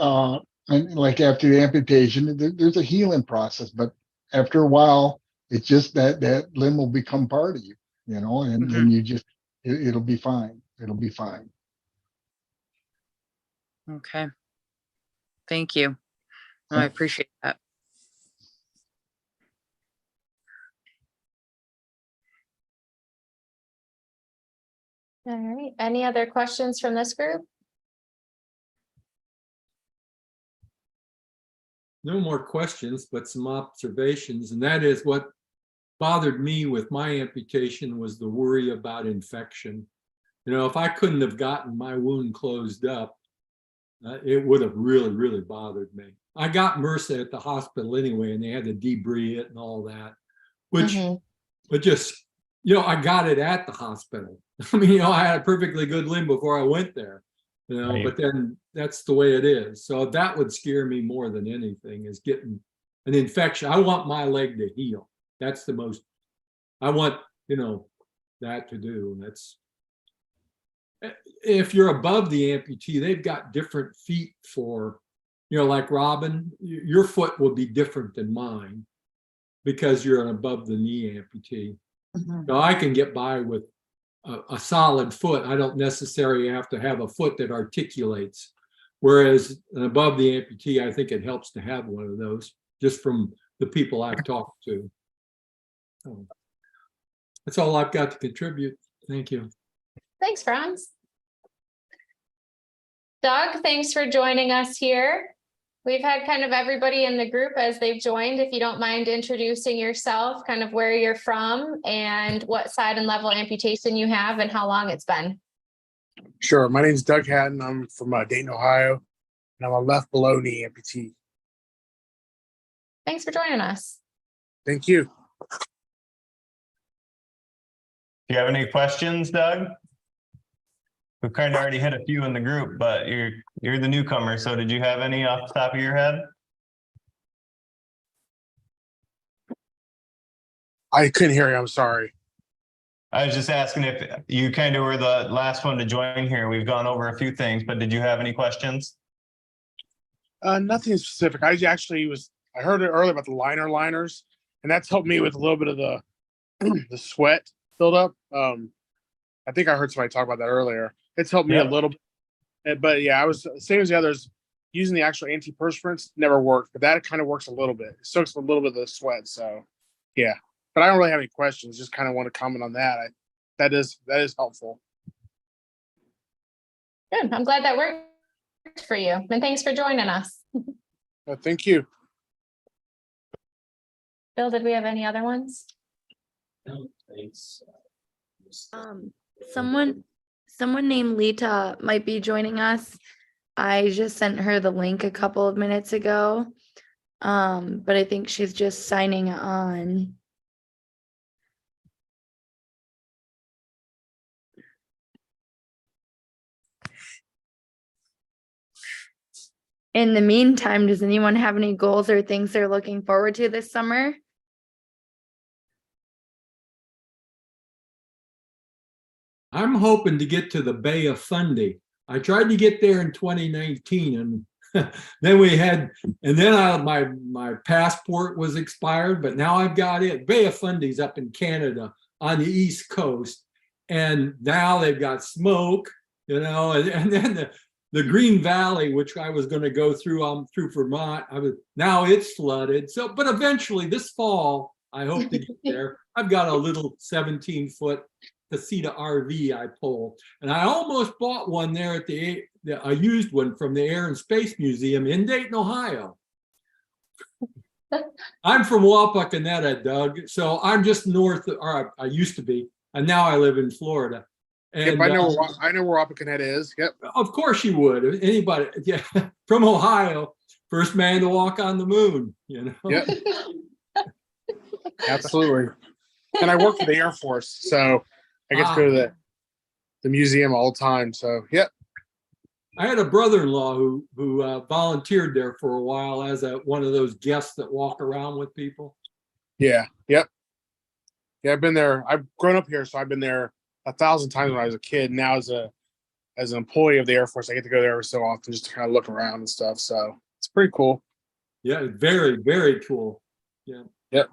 and like after the amputation, there's a healing process. But after a while, it's just that limb will become part of you. And you just it'll be fine. It'll be fine. Okay. Thank you. I appreciate that. All right. Any other questions from this group? No more questions, but some observations, and that is what bothered me with my amputation was the worry about infection. You know, if I couldn't have gotten my wound closed up, it would have really, really bothered me. I got MRSA at the hospital anyway, and they had to debride it and all that, which, but just, you know, I got it at the hospital. I mean, you know, I had a perfectly good limb before I went there, you know, Right. but then that's the way it is. So that would scare me more than anything, is getting an infection. I want my leg to heal. That's the most, I want, you know, that to do. And that's, if you're above the amputee, they've got different feet for, you know, like Robin, your foot will be different than mine because you're an above the knee amputee. So I can get by with a solid foot. I don't necessarily have to have a foot that articulates. Whereas an above the amputee, I think it helps to have one of those, just from the people I've talked to. So that's all I've got to contribute. Thank you. Thanks, Franz. Doug, thanks for joining us here. We've had kind of everybody in the group as they've joined. If you don't mind introducing yourself, kind of where you're from and what side and level amputation you have and how long it's been. Sure. My name is Doug Hatton. I'm from Dayton, Ohio, and I'm a left below knee amputee. Thanks for joining us. Thank you. Do you have any questions, Doug? We've kind of already hit a few in the group, but you're the newcomer. So did you have any off the top of your head? I couldn't hear you. I'm sorry. I was just asking if you kind of were the last one to join here. We've gone over a few things, but did you have any questions? Nothing specific. I heard it earlier about the liners, and that's helped me with a little bit of the the sweat buildup. I think I heard somebody talk about that earlier. It's helped me a little bit, but yeah, I was same as the others. Using the actual antiperspirants never worked, but that kind of works a little bit. It soaks a little bit of the sweat, so yeah. But I don't really have any questions. Just kind of want to comment on that. That is helpful. Good. I'm glad that worked for you. And thanks for joining us. Thank you. Bill, did we have any other ones? No, thanks. Someone named Lita might be joining us. I just sent her the link a couple of minutes ago. But I think she's just signing on. In the meantime, does anyone have any goals or things they're looking forward to this summer? I'm hoping to get to the Bay of Fundy. I tried to get there in 2019, and then my passport was expired, but now I've got it. Bay of Fundy's up in Canada on the East Coast, and now they've got smoke, you know, and then the Green Valley, which I was going to go through, through Vermont. Now it's flooded. So, but eventually this fall, I hope to get there. I've got a little 17-foot Casita RV I pull, and I almost bought one there at a used one from the Air and Space Museum in Dayton, Ohio. I'm from Wapakoneta, Doug, so I'm just north, or I used to be, and now I live in Florida. And Yep, I know where Wapakoneta is. Yep. Of course you would. Anybody, yeah, from Ohio, first man to walk on the moon, you know. Yep. Absolutely. And I work for the Air Force, so I get to go to the museum all the time. So, yep. I had a brother-in-law who volunteered there for a while as one of those guests that walk around with people. Yeah. Yep. Yeah, I've been there. I've grown up here, so I've been there 1,000 times when I was a kid. Now as an employee of the Air Force, I get to go there every so often just to kind of look around and stuff. So it's pretty cool. Yeah, very, very cool. Yeah. Yep.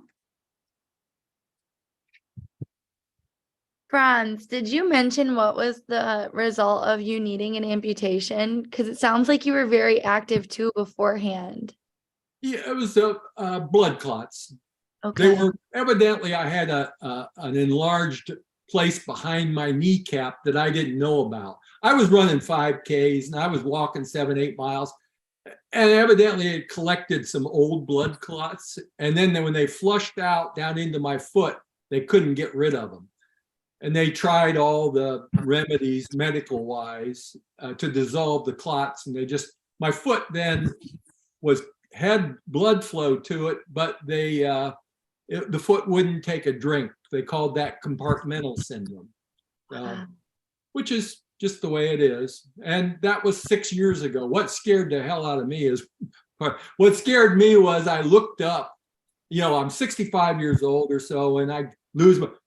Franz, did you mention what was the result of you needing an amputation? Because it sounds like you were very active too beforehand. Yeah, it was blood clots. Okay. They were evidently, I had an enlarged place behind my kneecap that I didn't know about. I was running 5Ks and I was walking 7-8 miles, And evidently it collected some old blood clots. And then when they flushed out down into my foot, they couldn't get rid of them. And they tried all the remedies medical wise to dissolve the clots. And my foot then had blood flow to it, but the foot wouldn't take a drink. They called that compartmental syndrome, which is just the way it is. And that was 6 years ago. What scared the hell out of me is, what scared me was I looked up, I'm 65 years old or so, and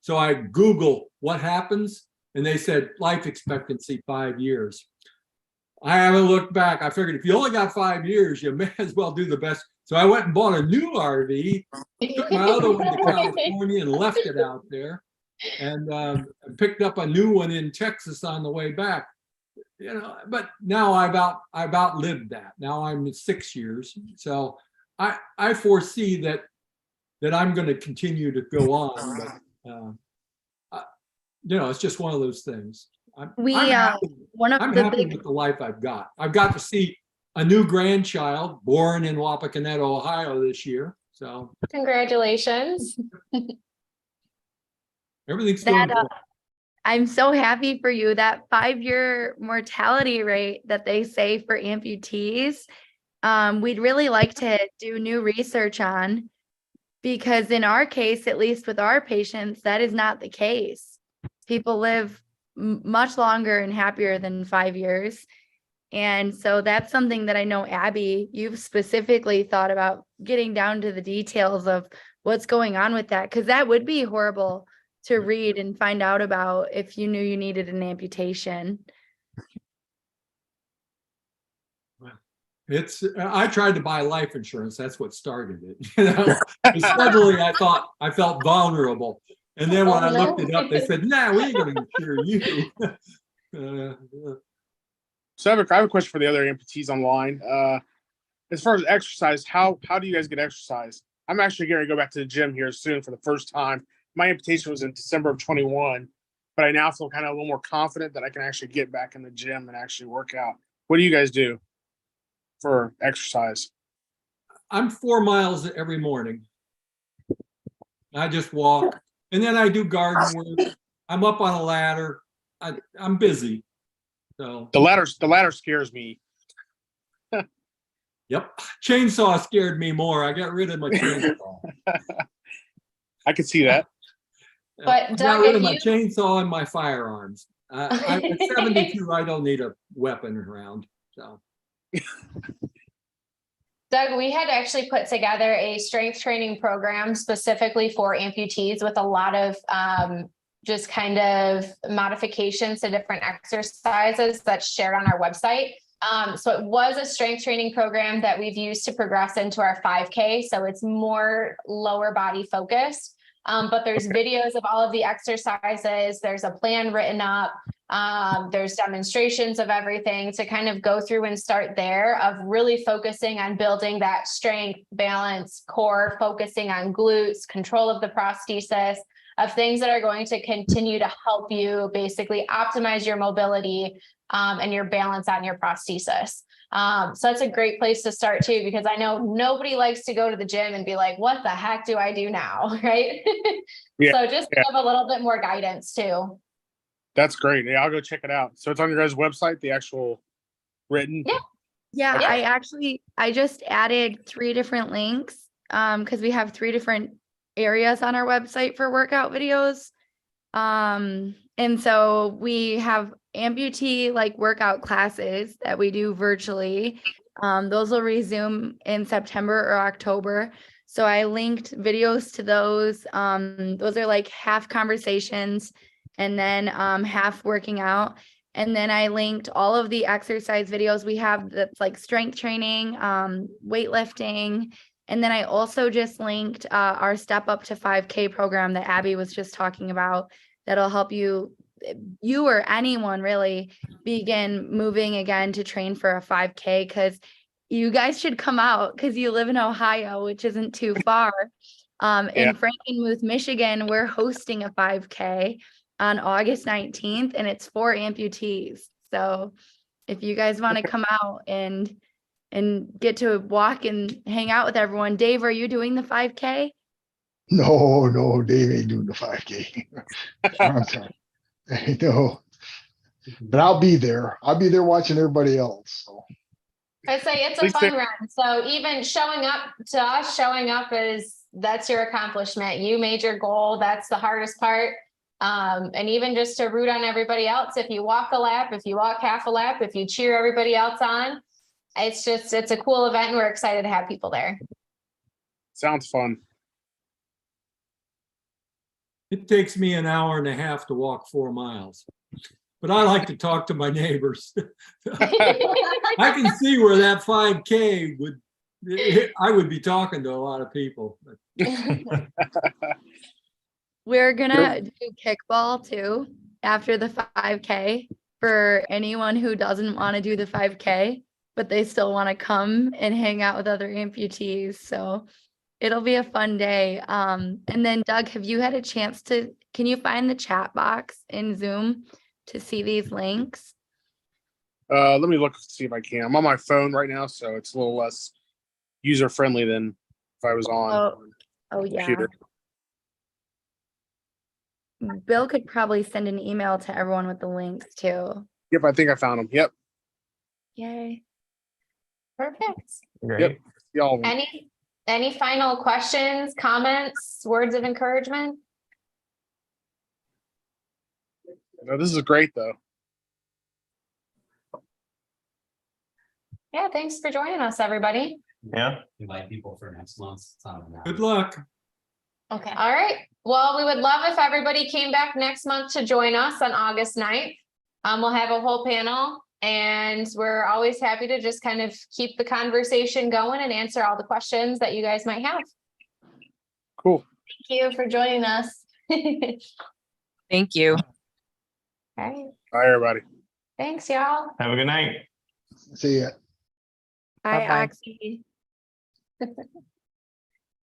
so I Google what happens, and they said life expectancy 5 years. I haven't looked back. I figured if you only got 5 years, you may as well do the best. So I went and bought a new RV, took my other one to California and left it out there, and picked up a new one in Texas on the way back. But now I've outlived that. Now I'm at 6 years, so I foresee that I'm going to continue to go on. But it's just one of those things. I'm happy with the life I've got. I've got to see a new grandchild born in Wapakoneta, Ohio this year. So Congratulations. Everything's going good. I'm so happy for you. That 5-year mortality rate that they say for amputees, we'd really like to do new research on, because in our case, at least with our patients, that is not the case. People live much longer and happier than 5 years. And so that's something that I know, Abby, you've specifically thought about getting down to the details of what's going on with that, because that would be horrible to read and find out about if you knew you needed an amputation. I tried to buy life insurance. That's what started it. Suddenly I felt vulnerable. And then when I looked it up, they said, "Nah, we ain't going to insure you." So I have a question for the other amputees online. As far as exercise, how do you guys get exercise? I'm actually going to go back to the gym here soon for the first time. My amputation was in December of 21, but I now feel kind of a little more confident that I can actually get back in the gym and actually work out. What do you guys do for exercise? I'm 4 miles every morning. I just walk, and then I do garden work. I'm up on a ladder. I'm busy. So the ladder scares me. Yep. Chainsaw scared me more. I got rid of my chainsaw. I could see that. But I Doug, got rid of my chainsaw and my firearms. I'm at 72. I don't need a weapon around. So Doug, we had actually put together a strength training program specifically for amputees with a lot of just kind of modifications to different exercises that's shared on our website. So it was a strength training program that we've used to progress into our 5K. So it's more lower body focused. But there's videos of all of the exercises. There's a plan written up. There's demonstrations of everything to kind of go through and start there, of really focusing on building that strength, balance, core, focusing on glutes, control of the prosthesis, of things that are going to continue to help you basically optimize your mobility and your balance on your prosthesis. So that's a great place to start too, because I know nobody likes to go to the gym and be like, what the heck do I do now? Right. Yeah, so just give a little bit more guidance too. That's great. Yeah, I'll go check it out. So it's on your guys' website, the actual written. Yeah, I just added 3 different links because we have 3 different areas on our website for workout videos. And so we have amputee workout classes that we do virtually. Those will resume in September or October. So I linked videos to those. Those are half conversations and then half working out. And then I linked all of the exercise videos we have that's strength training, weightlifting. And then I also just linked our Step Up to 5K program that Abby was just talking about. That'll help you or anyone really begin moving again to train for a 5K, because you guys should come out because you live in Ohio, which isn't too far. In Frankenmuth, Michigan, we're hosting a 5K on August 19th, and it's for amputees. So if you guys want to come out and and get to walk and hang out with everyone. Dave, are you doing the 5K? No, Dave ain't doing the 5K. I'm sorry. No, but I'll be there. I'll be there watching everybody else. So I say it's At a least fun they- run. So even showing up to us, showing up that's your accomplishment. You made your goal. That's the hardest part. And even just to root on everybody else, if you walk a lap, if you walk half a lap, if you cheer everybody else on, it's a cool event. And we're excited to have people there. Sounds fun. It takes me an hour and a half to walk 4 miles. But I like to talk to my neighbors. I can see where that 5K I would be talking to a lot of people. We're gonna do kickball too after the 5K for anyone who doesn't want to do the 5K, but they still want to come and hang out with other amputees. So it'll be a fun day. And then Doug, have you had a chance can you find the chat box in Zoom to see these links? Let me look see if I can. I'm on my phone right now, so it's a little less user friendly than if I was on. Oh yeah. computer. Bill could probably send an email to everyone with the links too. Yep, I think I found them. Yep. Yay. Perfect. Great. Y'all. Any final questions, comments, words of encouragement? No, this is great though. Yeah, thanks for joining us, everybody. Yeah. Invite people for next month's. Good luck. Okay. All right. Well, we would love if everybody came back next month to join us on August 9th. We'll have a whole panel and we're always happy to just kind of keep the conversation going and answer all the questions that you guys might have. Cool. Thank you for joining us. Thank you. All right. Bye, everybody. Thanks, y'all. Have a good night. see ya. Bye, Bye-bye. Oxy.